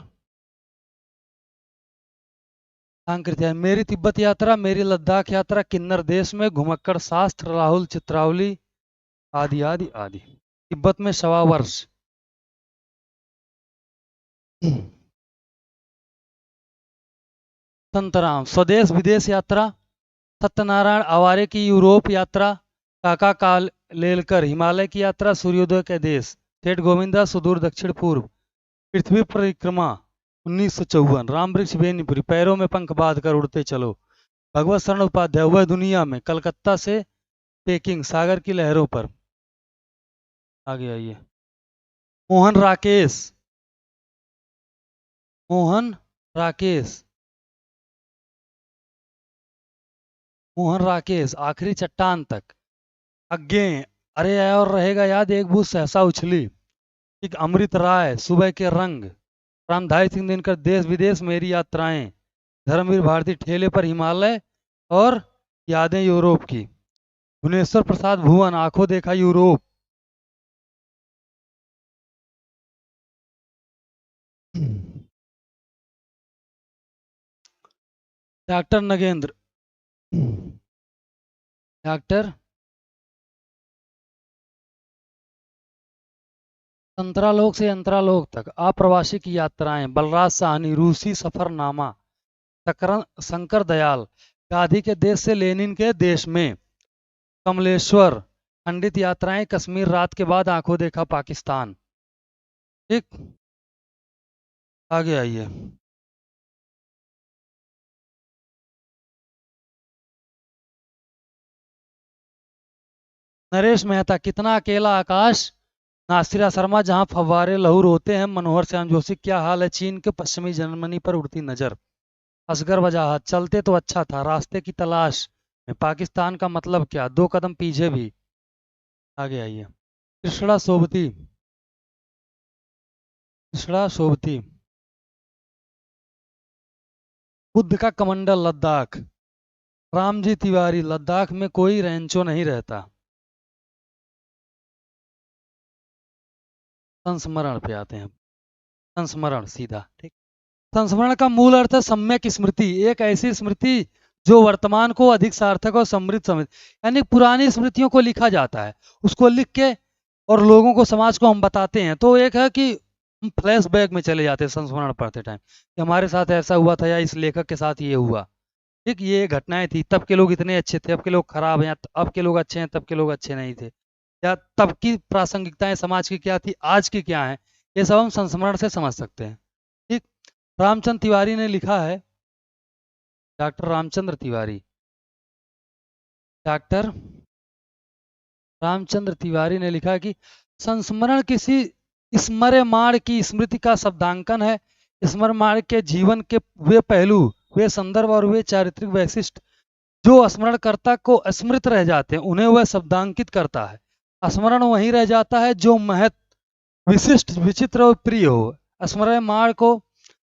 सांकृत्यायन मेरी तिब्बत यात्रा, मेरी लद्दाख यात्रा, किन्नर देश में, घुमक्कड़ शास्त्र, राहुल चित्रावली आदि आदि आदि। तिब्बत में 1.25 वर्ष। संतराम स्वदेश विदेश यात्रा। सत्यनारायण आवारे की यूरोप यात्रा। काका कालेलकर हिमालय की यात्रा, सूर्योदय के देश। सेठ गोविंदा सुदूर दक्षिण पूर्व। पृथ्वी परिक्रमा 1954। राम वृक्ष बेनीपुरी पैरों में पंख बांध कर उड़ते चलो। भगवत शरण उपाध्याय वह दुनिया में, कलकत्ता से पेकिंग, सागर की लहरों पर। आगे आइए। मोहन राकेश। मोहन राकेश। मोहन राकेश आखिरी चट्टान तक। अज्ञे अरे और रहेगा याद, एक बूंद सहसा उछली। एक अमृत राय सुबह के रंग। रामधारी सिंह दिनकर देश विदेश मेरी यात्राएं। धर्मवीर भारती ठेले पर हिमालय और यादें यूरोप की। भुवनेश्वर प्रसाद भुवन आंखों देखा यूरोप। डॉक्टर नगेंद्र। डॉक्टर संतरालोक से अंतरालोक तक आप्रवासी की यात्राएं। बलराज साहनी रूसी सफरनामा। शंकर दयाल गांधी के देश से लेनिन के देश में। कमलेश्वर खंडित यात्राएं, कश्मीर रात के बाद आंखों देखा पाकिस्तान। ठीक, आगे आइए। नरेश मेहता कितना अकेला आकाश। नासिरा शर्मा जहां फव्वारे लहू रोते हैं। मनोहर श्याम जोशी क्या हाल है चीन के पश्चिमी जर्मनी पर उड़ती नजर। असगर वजाहत चलते तो अच्छा था, रास्ते की तलाश में, पाकिस्तान का मतलब क्या, 2 कदम पीछे भी। आगे आइए। कृष्णा सोबती। कृष्णा सोबती बुद्ध का कमंडल लद्दाख। रामजी तिवारी लद्दाख में कोई रेंचो नहीं रहता। संस्मरण पे आते हैं। संस्मरण सीधा। ठीक, संस्मरण का मूल अर्थ है सम्यक स्मृति, एक ऐसी स्मृति जो वर्तमान को अधिक सार्थक और समृद्ध समझ, यानी पुरानी स्मृतियों को लिखा जाता है, उसको लिख के और लोगों को, समाज को हम बताते हैं। तो एक है कि हम फ्लैशबैक में चले जाते हैं संस्मरण पढ़ते टाइम कि हमारे साथ ऐसा हुआ था या इस लेखक के साथ ये हुआ। ठीक, ये घटनाएं थी, तब के लोग इतने अच्छे थे, अब के लोग खराब हैं, या अब के लोग अच्छे हैं, तब के लोग अच्छे नहीं थे, या तब की प्रासंगिकताएं समाज की क्या थी, आज की क्या है, ये सब हम संस्मरण से समझ सकते हैं। ठीक, रामचंद्र तिवारी ने लिखा है, डॉक्टर रामचंद्र तिवारी, डॉक्टर रामचंद्र तिवारी ने लिखा है कि संस्मरण किसी स्मरणीय की स्मृति का शब्दांकन है। स्मरणीय के जीवन के वे पहलू, वे संदर्भ और वे चारित्रिक वैशिष्ट जो स्मरणकर्ता को स्मृत रह जाते हैं, उन्हें वह शब्दांकित करता है। स्मरण वहीं रह जाता है जो महत, विशिष्ट, विचित्र और प्रिय हो। स्मरणीय को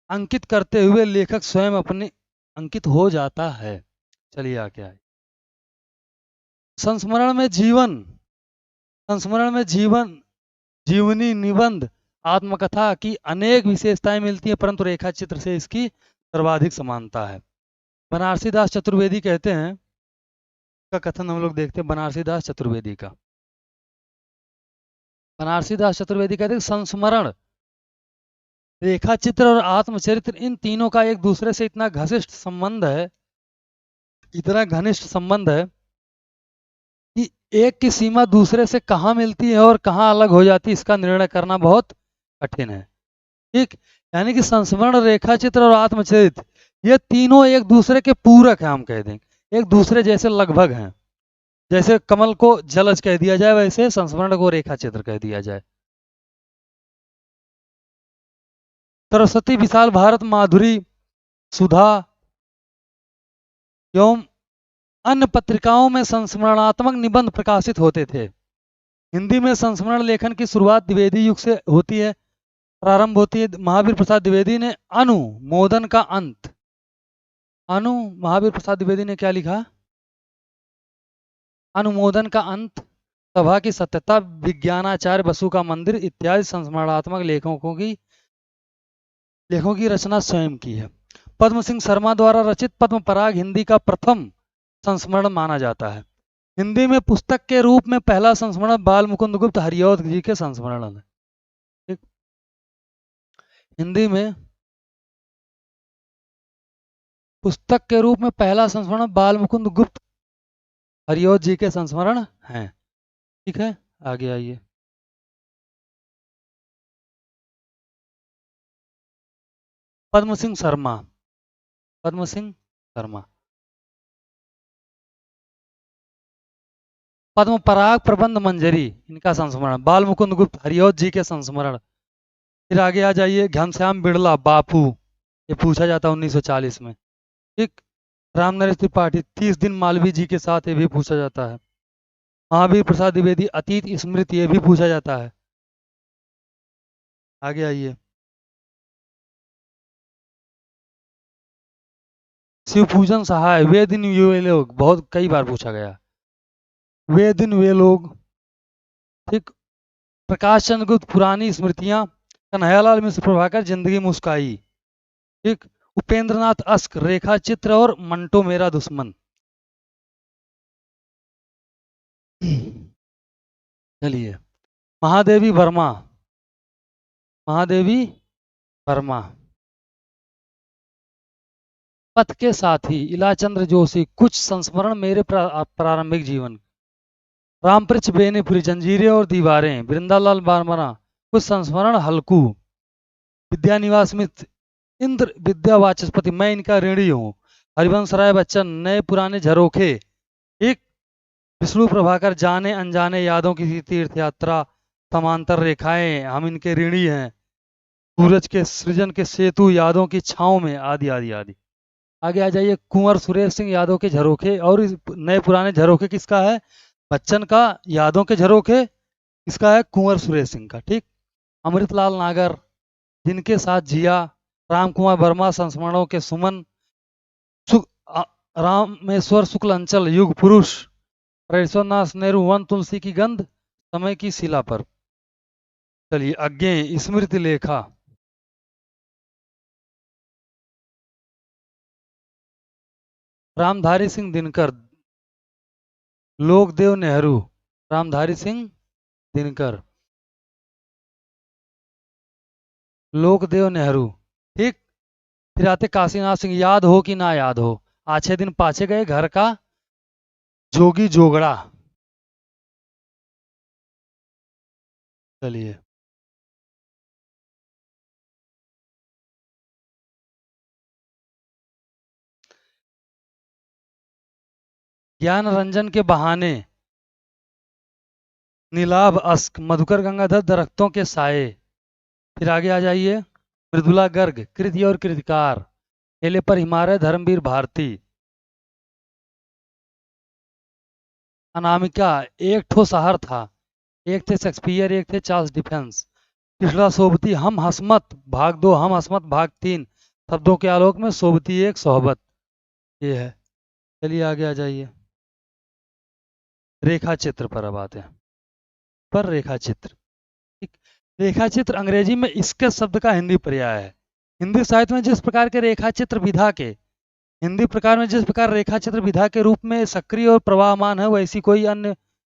अंकित करते हुए लेखक स्वयं अपने अंकित हो जाता है। चलिए आगे आए। संस्मरण में जीवन, संस्मरण में जीवन, जीवनी, निबंध, आत्मकथा की अनेक विशेषताएं मिलती हैं, परंतु रेखा चित्र से इसकी सर्वाधिक समानता है। बनारसी दास चतुर्वेदी कहते हैं, का कथन हम लोग देखते हैं बनारसी दास चतुर्वेदी का। बनारसी दास चतुर्वेदी कहते हैं संस्मरण, रेखा चित्र और आत्मचरित्र, इन तीनों का एक दूसरे से इतना घनिष्ठ संबंध है, इतना घनिष्ठ संबंध है कि एक की सीमा दूसरे से कहाँ मिलती है और कहाँ अलग हो जाती है, इसका निर्णय करना बहुत कठिन है। ठीक, यानी कि संस्मरण, रेखा चित्र और आत्मचरित्र, ये तीनों एक दूसरे के पूरक हैं, हम कह देंगे एक दूसरे जैसे लगभग हैं। जैसे कमल को जलज कह दिया जाए, वैसे संस्मरण को रेखा चित्र कह दिया जाए। सरस्वती, विशाल भारत, माधुरी, सुधा एवं अन्य पत्रिकाओं में संस्मरणात्मक निबंध प्रकाशित होते थे। हिंदी में संस्मरण लेखन की शुरुआत द्विवेदी युग से होती है, प्रारंभ होती है। महावीर प्रसाद द्विवेदी ने अनुमोदन का अंत, अनु महावीर प्रसाद द्विवेदी ने क्या लिखा? अनुमोदन का अंत, सभा की सत्यता, विज्ञानाचार्य बसु का मंदिर इत्यादि संस्मरणात्मक लेखों की रचना स्वयं की है। पद्म सिंह शर्मा द्वारा रचित पद्म पराग हिंदी का प्रथम संस्मरण माना जाता है। हिंदी में पुस्तक के रूप में पहला संस्मरण बाल मुकुंद गुप्त हरिऔध जी के संस्मरण है। ठीक? हिंदी में पुस्तक के रूप में पहला संस्मरण बाल मुकुंद गुप्त हरिऔध जी के संस्मरण हैं। ठीक है, आगे आइए। पद्म सिंह शर्मा, पद्म सिंह शर्मा, पद्म पराग प्रबंध मंजरी, इनका संस्मरण, बाल मुकुंद गुप्त हरिऔध जी के संस्मरण। फिर आगे आ जाइए, घनश्याम बिड़ला बापू, ये पूछा जाता है 1940 में। ठीक, राम नरेश त्रिपाठी 30 दिन मालवीय जी के साथ, ये भी पूछा जाता है। महावीर प्रसाद द्विवेदी अतीत स्मृति, ये भी पूछा जाता है। आगे आइए। शिव पूजन सहाय, वे दिन वे लोग, बहुत कई बार पूछा गया, वे दिन वे लोग। ठीक, प्रकाश चंद्र गुप्त पुरानी स्मृतियां, कन्हैयालाल मिश्र प्रभाकर जिंदगी मुस्काई। ठीक, उपेंद्र नाथ अस्क रेखा चित्र और मंटो मेरा दुश्मन। चलिए, महादेवी वर्मा, महादेवी वर्मा, पथ के साथी, इलाचंद्र जोशी, कुछ संस्मरण मेरे प्रारंभिक जीवन, रामपृछ बेनीपुरी, जंजीरें और दीवारें, वृंदालाल बारमरा, कुछ संस्मरण हल्कू, विद्यानिवास मित्र, इंद्र विद्या वाचस्पति, मैं इनका ऋणी हूँ, हरिवंश राय बच्चन, नए पुराने झरोखे। एक, विष्णु प्रभाकर, जाने अनजाने यादों की तीर्थ यात्रा, समांतर रेखाएं, हम इनके ऋणी हैं, सूरज के सृजन के सेतु, यादों की छांव में, आदि आदि आदि। आगे आ जाइए, कुंवर सुरेश सिंह, यादों के झरोखे, और इस नए पुराने झरोखे किसका है? बच्चन का। यादों के झरोखे किसका है? कुंवर सुरेश सिंह का। ठीक, अमृतलाल नागर, जिनके साथ जिया, राम कुमार वर्मा, संस्मरणों के सुमन, रामेश्वर शुक्ल अंचल, युग पुरुष, परेश्वरनाथ नेहरू, वन तुलसी की गंध, समय की शिला पर। चलिए, अज्ञेय स्मृति लेखा, रामधारी सिंह दिनकर, लोकदेव नेहरू, रामधारी सिंह दिनकर, लोकदेव नेहरू। ठीक। फिर आते काशीनाथ सिंह, याद हो कि ना याद हो, आछे दिन पाछे गए घर का जोगी जोगड़ा। चलिए, ज्ञान रंजन के बहाने, नीलाभ अस्क, मधुकर गंगाधर, दरख्तों के साए। फिर आगे आ जाइए, मृदुला गर्ग, कृति और कृतिकार, केले पर हिमालय, धर्मवीर भारती। अनामिका, एक ठो शहर था, एक थे शेक्सपियर, एक थे चार्ल्स डिफेंस। तीसरा सोबती, हम हसमत भाग दो, हम हसमत भाग तीन, शब्दों के आलोक में सोबती एक सोहबत। ये है। चलिए आगे आ जाइए, रेखा चित्र पर अब आते हैं। पर रेखा चित्र, ठीक। रेखा चित्र अंग्रेजी में इसके शब्द का हिंदी पर्याय है। हिंदी साहित्य में जिस प्रकार के रेखा चित्र विधा के, हिंदी प्रकार में जिस प्रकार रेखा चित्र विधा के रूप में सक्रिय और प्रवाहमान है, वैसी कोई अन्य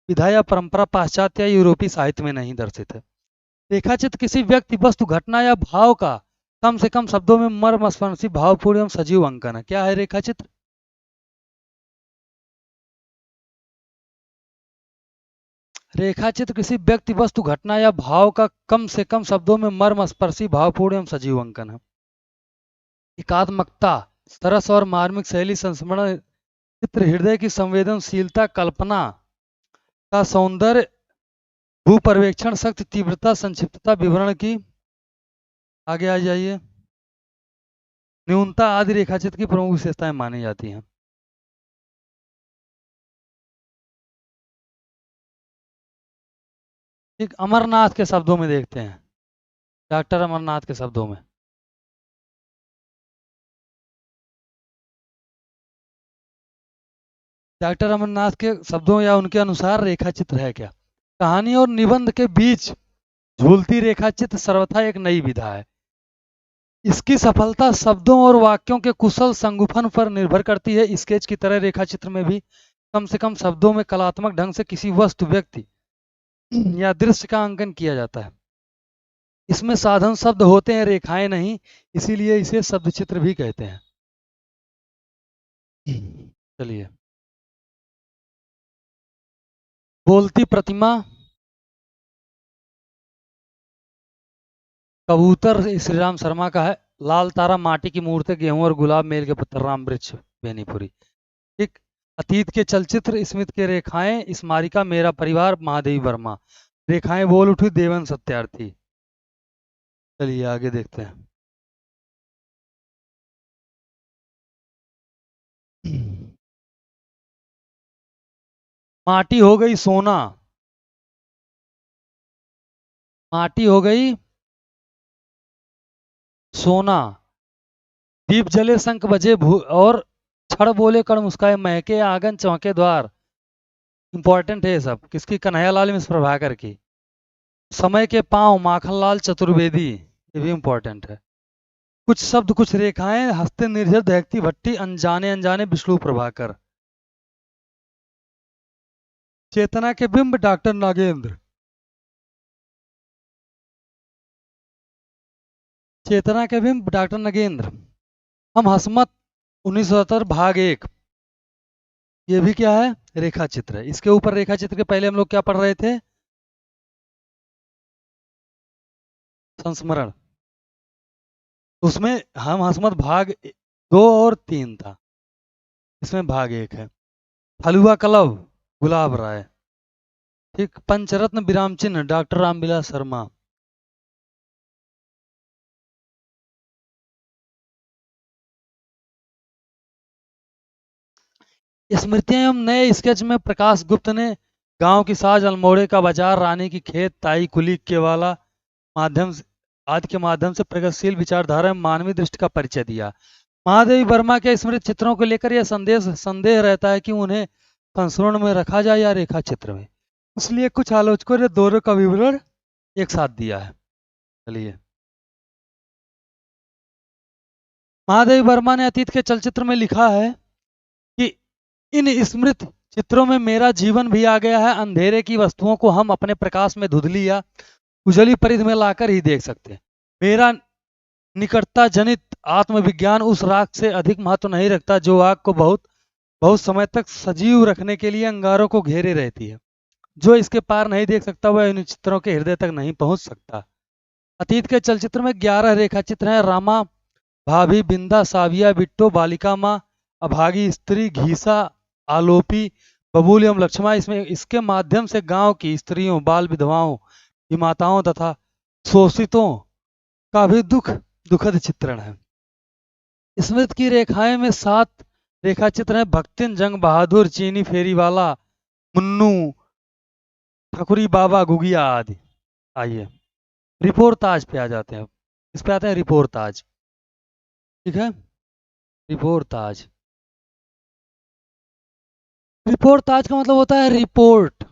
विधा या परंपरा पाश्चात्य या यूरोपीय साहित्य में नहीं दर्शित है। रेखाचित्र किसी व्यक्ति, वस्तु, घटना या भाव का कम से कम शब्दों में मर्मस्पर्शी, भावपूर्ण एवं सजीव अंकन है। क्या है रेखाचित्र? रेखाचित्र किसी व्यक्ति, वस्तु, घटना या भाव का कम से कम शब्दों में मर्मस्पर्शी, भावपूर्ण एवं सजीव अंकन है। एकात्मकता, तरस और मार्मिक शैली, संस्मरण, चित्र, हृदय की संवेदनशीलता, कल्पना का सौंदर्य, भूपर्यवेक्षण, शक्ति, तीव्रता, संक्षिप्तता, विवरण की। आगे आ जाइए, न्यूनता आदि रेखाचित्र की प्रमुख विशेषताएं मानी जाती हैं। ठीक, अमरनाथ के शब्दों में देखते हैं, डॉक्टर अमरनाथ के शब्दों में। डॉक्टर अमरनाथ के शब्दों या उनके अनुसार रेखाचित्र है क्या? कहानी और निबंध के बीच झूलती रेखाचित्र सर्वथा एक नई विधा है। इसकी सफलता शब्दों और वाक्यों के कुशल संगुफन पर निर्भर करती है। स्केच की तरह रेखाचित्र में भी कम से कम शब्दों में कलात्मक ढंग से किसी वस्तु, व्यक्ति या दृश्य का अंकन किया जाता है। इसमें साधन शब्द होते हैं, रेखाएं नहीं, इसीलिए इसे शब्द चित्र भी कहते हैं। चलिए, बोलती प्रतिमा, कबूतर श्री राम शर्मा का है। लाल तारा, माटी की मूर्ति, गेहूं और गुलाब, मेल के पत्थर, राम वृक्ष, बेनीपुरी। ठीक। अतीत के चलचित्र, स्मिथ के रेखाएं, स्मारिका, मेरा परिवार, महादेवी वर्मा। रेखाएं बोल उठी, देवन सत्यार्थी। चलिए आगे देखते हैं। माटी हो गई सोना, माटी हो गई सोना, दीप जले, शंख बजे, और छड़ बोले, कण मुस्काए, महके आंगन, चौके द्वार। इंपॉर्टेंट है ये सब, किसकी? कन्हैयालाल मिश्र प्रभाकर की। समय के पांव, माखनलाल चतुर्वेदी, ये भी इंपॉर्टेंट है। कुछ शब्द कुछ रेखाएं, हंसते निर्झर, दहकती भट्टी, अनजाने अनजाने, विष्णु प्रभाकर। चेतना के बिंब, डॉक्टर नागेंद्र। चेतना के बिंब, डॉक्टर नगेंद्र। हम हसमत, 1977, भाग 1। ये भी क्या है? रेखा चित्र है। इसके ऊपर रेखा चित्र के पहले हम लोग क्या पढ़ रहे थे? संस्मरण। उसमें हम हसमत भाग 2 और 3 था, इसमें भाग 1 है। हलुआ कलब, गुलाब राय। ठीक। पंचरत्न विराम चिन्ह, डॉक्टर रामविलास शर्मा। स्मृतियां एवं नए स्केच में प्रकाश गुप्त ने गांव की साज, अल्मोड़े का बाजार, रानी की खेत, ताई कुली के वाला माध्यम आदि के माध्यम से प्रगतिशील विचारधारा में मानवीय दृष्टि का परिचय दिया। महादेवी वर्मा के स्मृत चित्रों को लेकर यह संदेह रहता है कि उन्हें संस्मरण में रखा जाए या रेखा चित्र में, इसलिए कुछ आलोचकों ने दोनों का विवरण एक साथ दिया है। चलिए, महादेवी वर्मा ने अतीत के चलचित्र में लिखा है, इन स्मृत चित्रों में मेरा जीवन भी आ गया है। अंधेरे की वस्तुओं को हम अपने प्रकाश में धुंधली या उजली परिधि में लाकर ही देख सकते हैं। मेरा निकटता जनित आत्मविज्ञान उस राख से अधिक महत्व नहीं रखता जो आग को बहुत बहुत समय तक सजीव रखने के लिए अंगारों को घेरे रहती है। जो इसके पार नहीं देख सकता वह इन चित्रों के हृदय तक नहीं पहुंच सकता। अतीत के चलचित्र में 11 रेखा चित्र हैं। रामा, भाभी, बिंदा, साविया, बिट्टो, बालिका माँ, अभागी स्त्री, घीसा, आलोपी, बबूल एवं लक्ष्मा। इसके माध्यम से गांव की स्त्रियों, बाल विधवाओं की माताओं तथा शोषितों का भी दुखद चित्रण है। स्मृत की रेखाएं में 7 रेखा चित्र हैं। भक्तिन, जंग बहादुर, चीनी फेरी वाला, मुन्नू, ठकुरी बाबा, गुगिया आदि। आइए रिपोर्ताज पे आ जाते हैं। इस पे आते हैं रिपोर्ताज। ठीक है, रिपोर्ताज। रिपोर्ताज का मतलब होता है रिपोर्ट।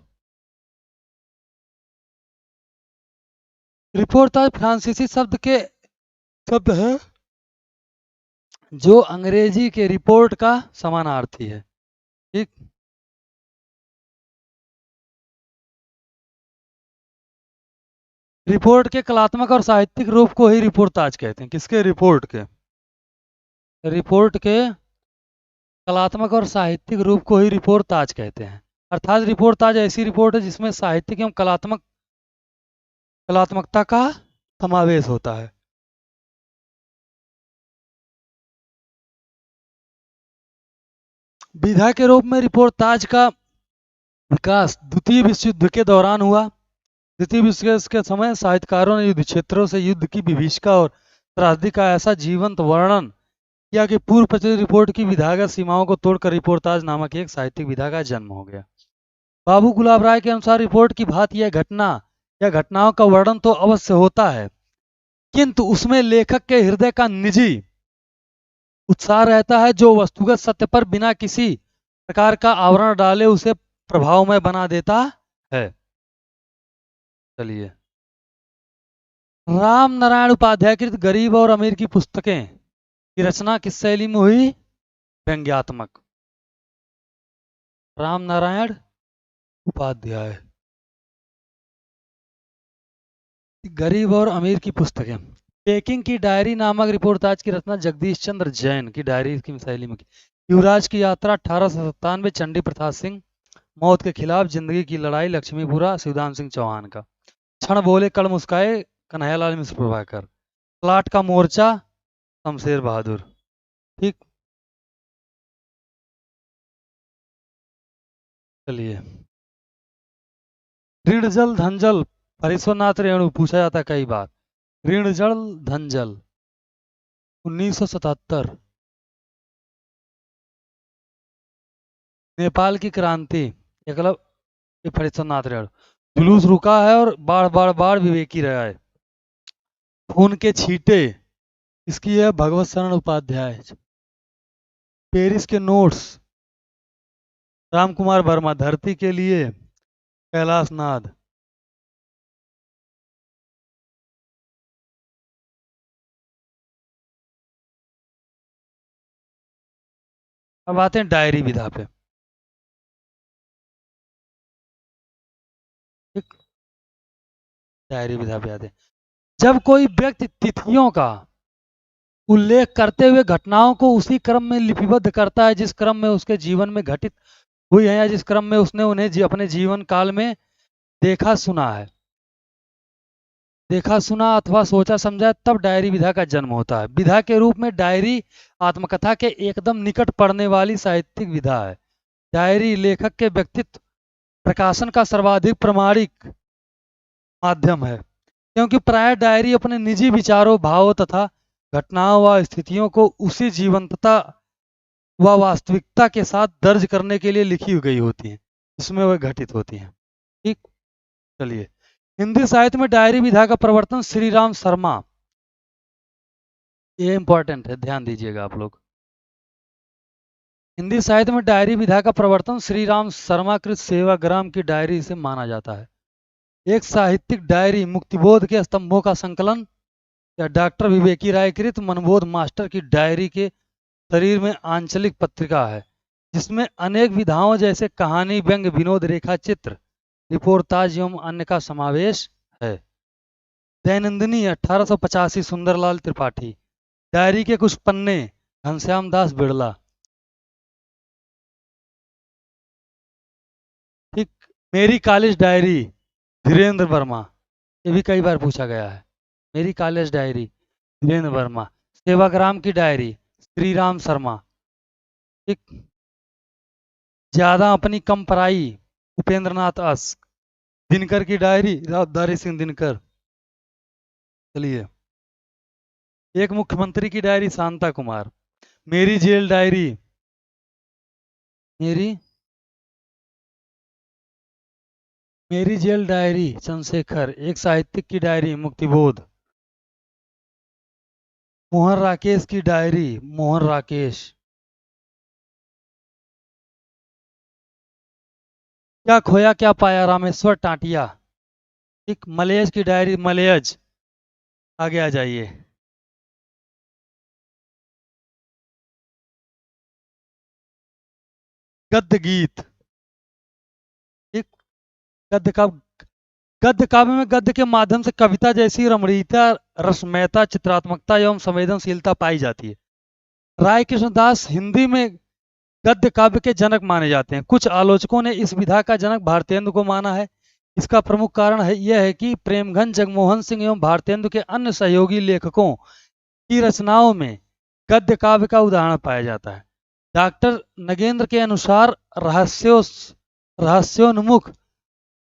रिपोर्ताज फ्रांसीसी शब्द है जो अंग्रेजी के रिपोर्ट का समानार्थी है। ठीक, रिपोर्ट के कलात्मक और साहित्यिक रूप को ही रिपोर्ताज कहते हैं। किसके? रिपोर्ट के। रिपोर्ट के कलात्मक और साहित्यिक रूप को ही रिपोर्ताज कहते हैं। अर्थात रिपोर्ताज ऐसी रिपोर्ट है जिसमें साहित्यिक एवं कलात्मकता का समावेश होता है। विधा के रूप में रिपोर्ताज का विकास द्वितीय विश्व युद्ध के दौरान हुआ। द्वितीय विश्व युद्ध के समय साहित्यकारों ने युद्ध क्षेत्रों से युद्ध की विभीषिका और त्रासदी का ऐसा जीवंत वर्णन किया कि पूर्व प्रचलित रिपोर्ट की विधागत सीमाओं को तोड़कर रिपोर्ताज नामक एक साहित्यिक विधा का जन्म हो गया। बाबू गुलाब राय के अनुसार रिपोर्ट की भांति यह घटना या घटनाओं का वर्णन तो अवश्य होता है, किंतु उसमें लेखक के हृदय का निजी उत्साह रहता है जो वस्तुगत सत्य पर बिना किसी प्रकार का आवरण डाले उसे प्रभावमय बना देता है। चलिए, राम नारायण उपाध्याय कृत गरीब और अमीर की पुस्तकें की रचना किस शैली में हुई? व्यंग्यात्मक। राम नारायण उपाध्याय गरीब और अमीर की पुस्तकें। पेकिंग की डायरी नामक रिपोर्टाज की रचना जगदीश चंद्र जैन की डायरी की शैली में की। युवराज की यात्रा 1897, चंडी प्रसाद सिंह, मौत के खिलाफ, जिंदगी की लड़ाई, लक्ष्मीपुरा, शिवदान सिंह चौहान का। क्षण बोले कड़ मुस्काए, कन्हैयालाल मिश्र प्रभाकर। प्लाट का मोर्चा, शमशेर बहादुर। ठीक, चलिए, ऋण जल धन जल हरीश्वरनाथ रेणु पूछा जाता है कई बार। ऋण जल धन जल 1977। नेपाल की क्रांति, एकलव्य हरीश्वरनाथ रेणु। जुलूस रुका है और बाढ़ बाढ़ बाढ़ विवेकी रहा है। खून के छींटे, इसकी है भगवत शरण उपाध्याय। पेरिस के नोट्स, राम कुमार वर्मा। धरती के लिए, कैलाश नाथ। अब आते हैं डायरी विधा पे। ठीक, डायरी विधा पे आते हैं। जब कोई व्यक्ति तिथियों का उल्लेख करते हुए घटनाओं को उसी क्रम में लिपिबद्ध करता है जिस क्रम में उसके जीवन में घटित हुई है या जिस क्रम में उसने उन्हें अपने जीवन काल में देखा सुना है, देखा सुना अथवा सोचा समझा, तब डायरी विधा का जन्म होता है। विधा के रूप में डायरी आत्मकथा के एकदम निकट पड़ने वाली साहित्यिक विधा है। डायरी लेखक के व्यक्तित्व प्रकाशन का सर्वाधिक प्रामाणिक माध्यम है, क्योंकि प्राय डायरी अपने निजी विचारों, भावों तथा घटनाओं व स्थितियों को उसी जीवंतता व वास्तविकता के साथ दर्ज करने के लिए लिखी गई होती है जिसमें वह घटित होती हैं। ठीक, चलिए, हिंदी साहित्य में डायरी विधा का प्रवर्तन श्री राम शर्मा, ये इंपॉर्टेंट है, ध्यान दीजिएगा आप लोग। हिंदी साहित्य में डायरी विधा का प्रवर्तन श्री राम शर्मा कृत सेवाग्राम की डायरी से माना जाता है। एक साहित्यिक डायरी मुक्तिबोध के स्तंभों का संकलन या डॉक्टर विवेकी राय कृत मनबोध मास्टर की डायरी के शरीर में आंचलिक पत्रिका है जिसमें अनेक विधाओं जैसे कहानी, व्यंग्य, विनोद, रेखा चित्र, रिपोर्टाज एवं अन्य का समावेश है। दैनंदिनी 1885, सुंदरलाल त्रिपाठी। डायरी के कुछ पन्ने, घनश्याम दास बिड़ला। ठीक। मेरी कॉलेज डायरी, धीरेन्द्र वर्मा। ये भी कई बार पूछा गया है। मेरी कॉलेज डायरी, धीरेन्द्र वर्मा। सेवाग्राम की डायरी, श्री राम शर्मा। ठीक। ज्यादा अपनी कम पराई, उपेंद्र नाथ अस। दिनकर की डायरी, राजधारी सिंह दिनकर। चलिए। एक मुख्यमंत्री की डायरी, शांता कुमार। मेरी जेल डायरी, मेरी मेरी जेल डायरी, चंद्रशेखर। एक साहित्यिक की डायरी, मुक्तिबोध। मोहन राकेश की डायरी, मोहन राकेश। क्या खोया क्या पाया, रामेश्वर टाटिया। एक मलयज की डायरी, मलयज। आगे आ जाइए। गद्य गीत। एक गद्य का गद्य काव्य में गद्य के माध्यम से कविता जैसी रमणीयता, रसमयता, चित्रात्मकता एवं संवेदनशीलता पाई जाती है। राय कृष्णदास हिंदी में गद्य काव्य के जनक माने जाते हैं। कुछ आलोचकों ने इस विधा का जनक भारतेंदु को माना है। इसका प्रमुख कारण यह है कि प्रेमघन, जगमोहन सिंह एवं भारतेंदु के अन्य सहयोगी लेखकों की रचनाओं में गद्य काव्य का उदाहरण पाया जाता है। डॉक्टर नगेंद्र के अनुसार रहस्योन्मुख,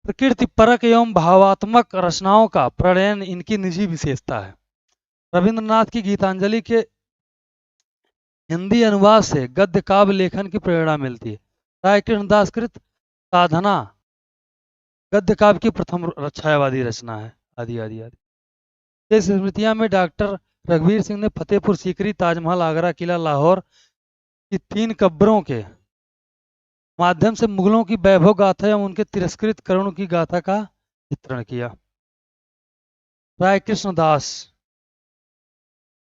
प्रकृति परक एवं भावात्मक रचनाओं का प्रणयन इनकी निजी विशेषता है। रविंद्रनाथ की गीतांजलि के हिंदी अनुवाद से गद्य काव्य लेखन की प्रेरणा मिलती है। राय कृष्णदास कृत साधना गद्य काव्य की प्रथम छायावादी रचना है। आदि आदि आदि। इस स्मृतियां में डॉक्टर रघुवीर सिंह ने फतेहपुर सीकरी, ताजमहल, आगरा किला, लाहौर की 3 कब्रों के माध्यम से मुगलों की वैभव गाथा एवं उनके तिरस्कृत करुण की गाथा का चित्रण किया। राय कृष्णदास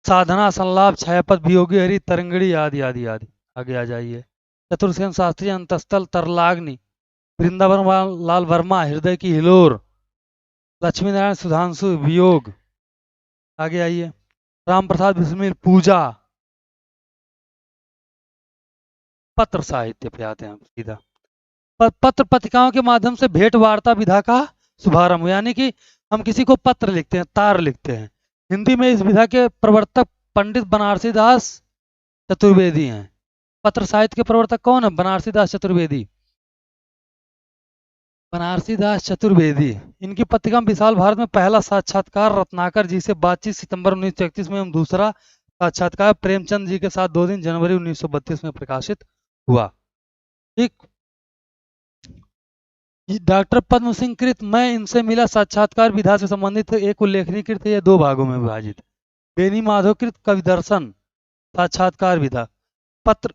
साधना, संलाप, छायापथ, वियोगी हरि, तरंगड़ी, आदि आदि आदि। आगे आ जाइए। चतुर्सेन शास्त्री, अंतस्थल, तरलाग्नि। वृंदावन लाल वर्मा, हृदय की हिलोर। लक्ष्मी नारायण सुधांशु, वियोग। आगे आइए। राम प्रसाद बिस्मिल, पूजा। पत्र साहित्य पे आते हैं सीधा। पत्र पत्रिकाओं के माध्यम से भेंट वार्ता विधा का शुभारंभ, यानी कि हम किसी को पत्र लिखते हैं, तार लिखते हैं। हिंदी में इस विधा के प्रवर्तक पंडित बनारसी दास चतुर्वेदी हैं। पत्र साहित्य के प्रवर्तक कौन है? बनारसी दास चतुर्वेदी। बनारसी दास चतुर्वेदी। इनकी पत्रिका विशाल भारत में पहला साक्षात्कार रत्नाकर जी से बातचीत सितंबर 1931 में एवं दूसरा साक्षात्कार प्रेमचंद जी के साथ 2 दिन जनवरी 1932 में प्रकाशित हुआ। ठीक। डॉक्टर पद्म सिंह कृत मैं इनसे मिला साक्षात्कार विधा से संबंधित एक उल्लेखनीय कृत है। यह 2 भागों में विभाजित। बेनी माधव कृत कवि दर्शन साक्षात्कार विधा। पत्र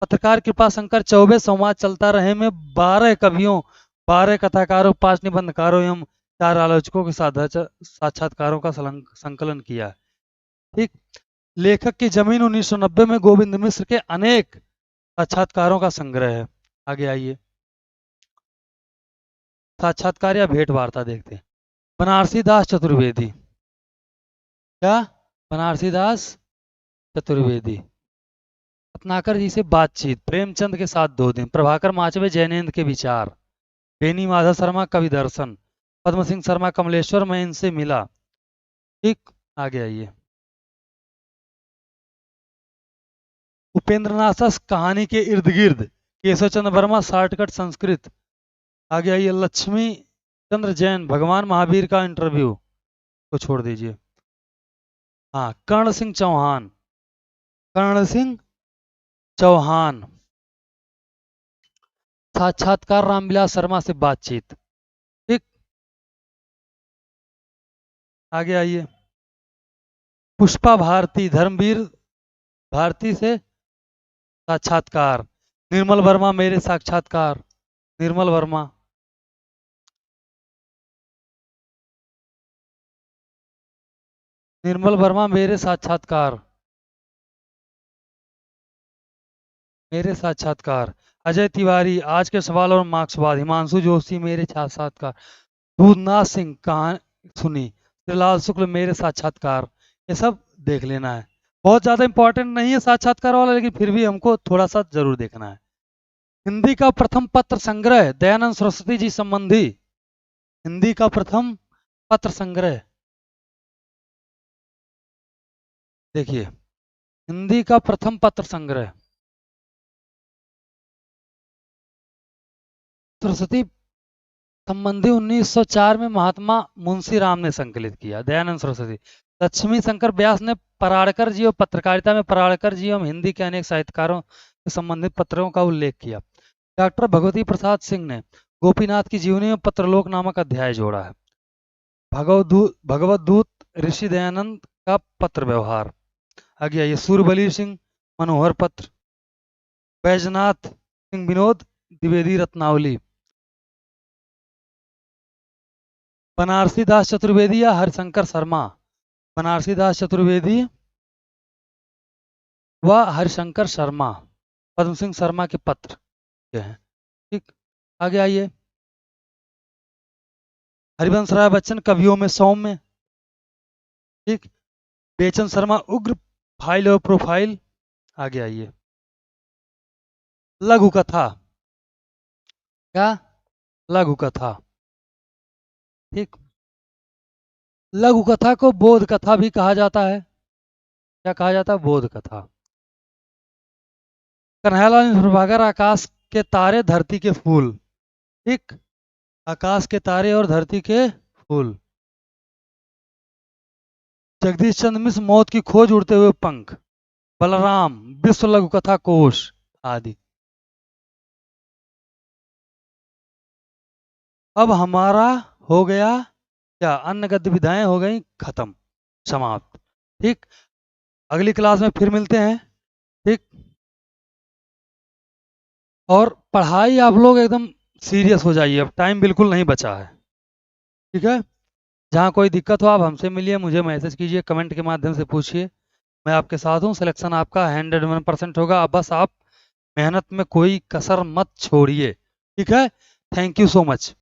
पत्रकार कृपा शंकर चौबे, संवाद चलता रहे में 12 कवियों, 12 कथाकारों, 5 निबंधकारों एवं 4 आलोचकों के साक्षात्कारों का संकलन किया है। ठीक। लेखक की जमीन 1990 में गोविंद मिश्र के अनेक साक्षात्कारों का संग्रह है। आगे आइए। साक्षात्कार या भेंट वार्ता देखते हैं। बनारसी दास चतुर्वेदी। क्या? बनारसी दास चतुर्वेदी। रत्नाकर जी से बातचीत, प्रेमचंद के साथ 2 दिन, प्रभाकर माचवे जैनेन्द्र के विचार, बेनी माधव शर्मा कवि दर्शन, पद्म सिंह शर्मा कमलेश्वर मैं इनसे मिला। ठीक। आगे आइए। उपेंद्र नाथ कहानी के इर्द गिर्द, केशव चंद्र वर्मा शॉर्टकट संस्कृत। आगे आइए। लक्ष्मी चंद्र जैन, भगवान महावीर का इंटरव्यू को छोड़ दीजिए। हाँ, कर्ण सिंह चौहान, कर्ण सिंह चौहान। साक्षात्कार रामविलास शर्मा से बातचीत। ठीक। आगे आइए। पुष्पा भारती, धर्मवीर भारती से साक्षात्कार। निर्मल वर्मा मेरे साक्षात्कार, निर्मल वर्मा। निर्मल वर्मा मेरे साक्षात्कार। मेरे साक्षात्कार। अजय तिवारी, आज के सवाल और मार्क्सवाद। हिमांशु जोशी, मेरे साक्षात्कार। दूधनाथ सिंह, कहानी सुनी। श्रीलाल शुक्ल, मेरे साक्षात्कार। ये सब देख लेना है। बहुत ज्यादा इंपॉर्टेंट नहीं है साक्षात्कार वाला, लेकिन फिर भी हमको थोड़ा सा जरूर देखना है। हिंदी का प्रथम पत्र संग्रह, दयानंद सरस्वती जी संबंधी। हिंदी का प्रथम पत्र संग्रह, देखिए, हिंदी का प्रथम पत्र संग्रह सरस्वती संबंधी 1904 में महात्मा मुंशी राम ने संकलित किया। दयानंद सरस्वती। लक्ष्मी शंकर व्यास ने पराड़कर जी और पत्रकारिता में पराड़कर जी एवं हिंदी के अनेक साहित्यकारों से संबंधित पत्रों का उल्लेख किया। डॉक्टर भगवती प्रसाद सिंह ने गोपीनाथ की जीवनी में पत्रलोक नामक अध्याय जोड़ा है। भगवत दूत ऋषि दयानंद का पत्र व्यवहार। आगे आइए, सूरबली सिंह मनोहर पत्र। बैजनाथ सिंह विनोद द्विवेदी रत्नावली। बनारसी दास चतुर्वेदी या हरिशंकर शर्मा। बनारसी दास चतुर्वेदी व हरिशंकर शर्मा, पद्म सिंह शर्मा के पत्र ये हैं। ठीक, आगे आइए, हरिवंश राय बच्चन, कवियों में सौम्य। ठीक, बेचन शर्मा, उग्र फाइल और प्रोफाइल। आगे आइए, लघु कथा। क्या? लघु कथा। ठीक, लघु कथा को बोध कथा भी कहा जाता है। क्या कहा जाता है? बोध कथा। कन्हैयालाल प्रभाकर, आकाश के तारे धरती के फूल। ठीक, आकाश के तारे और धरती के फूल। जगदीश चंद्र मिश्र, मौत की खोज, उड़ते हुए पंख। बलराम, विश्व लघु कथा कोश आदि। अब हमारा हो गया क्या? अन्य गद्य विधाएं हो गई खत्म, समाप्त। ठीक, अगली क्लास में फिर मिलते हैं। ठीक, और पढ़ाई आप लोग एकदम सीरियस हो जाइए, अब टाइम बिल्कुल नहीं बचा है। ठीक है, जहाँ कोई दिक्कत हो आप हमसे मिलिए, मुझे मैसेज कीजिए, कमेंट के माध्यम से पूछिए, मैं आपके साथ हूँ। सिलेक्शन आपका 101% होगा। अब बस आप मेहनत में कोई कसर मत छोड़िए। ठीक है, थैंक यू सो मच।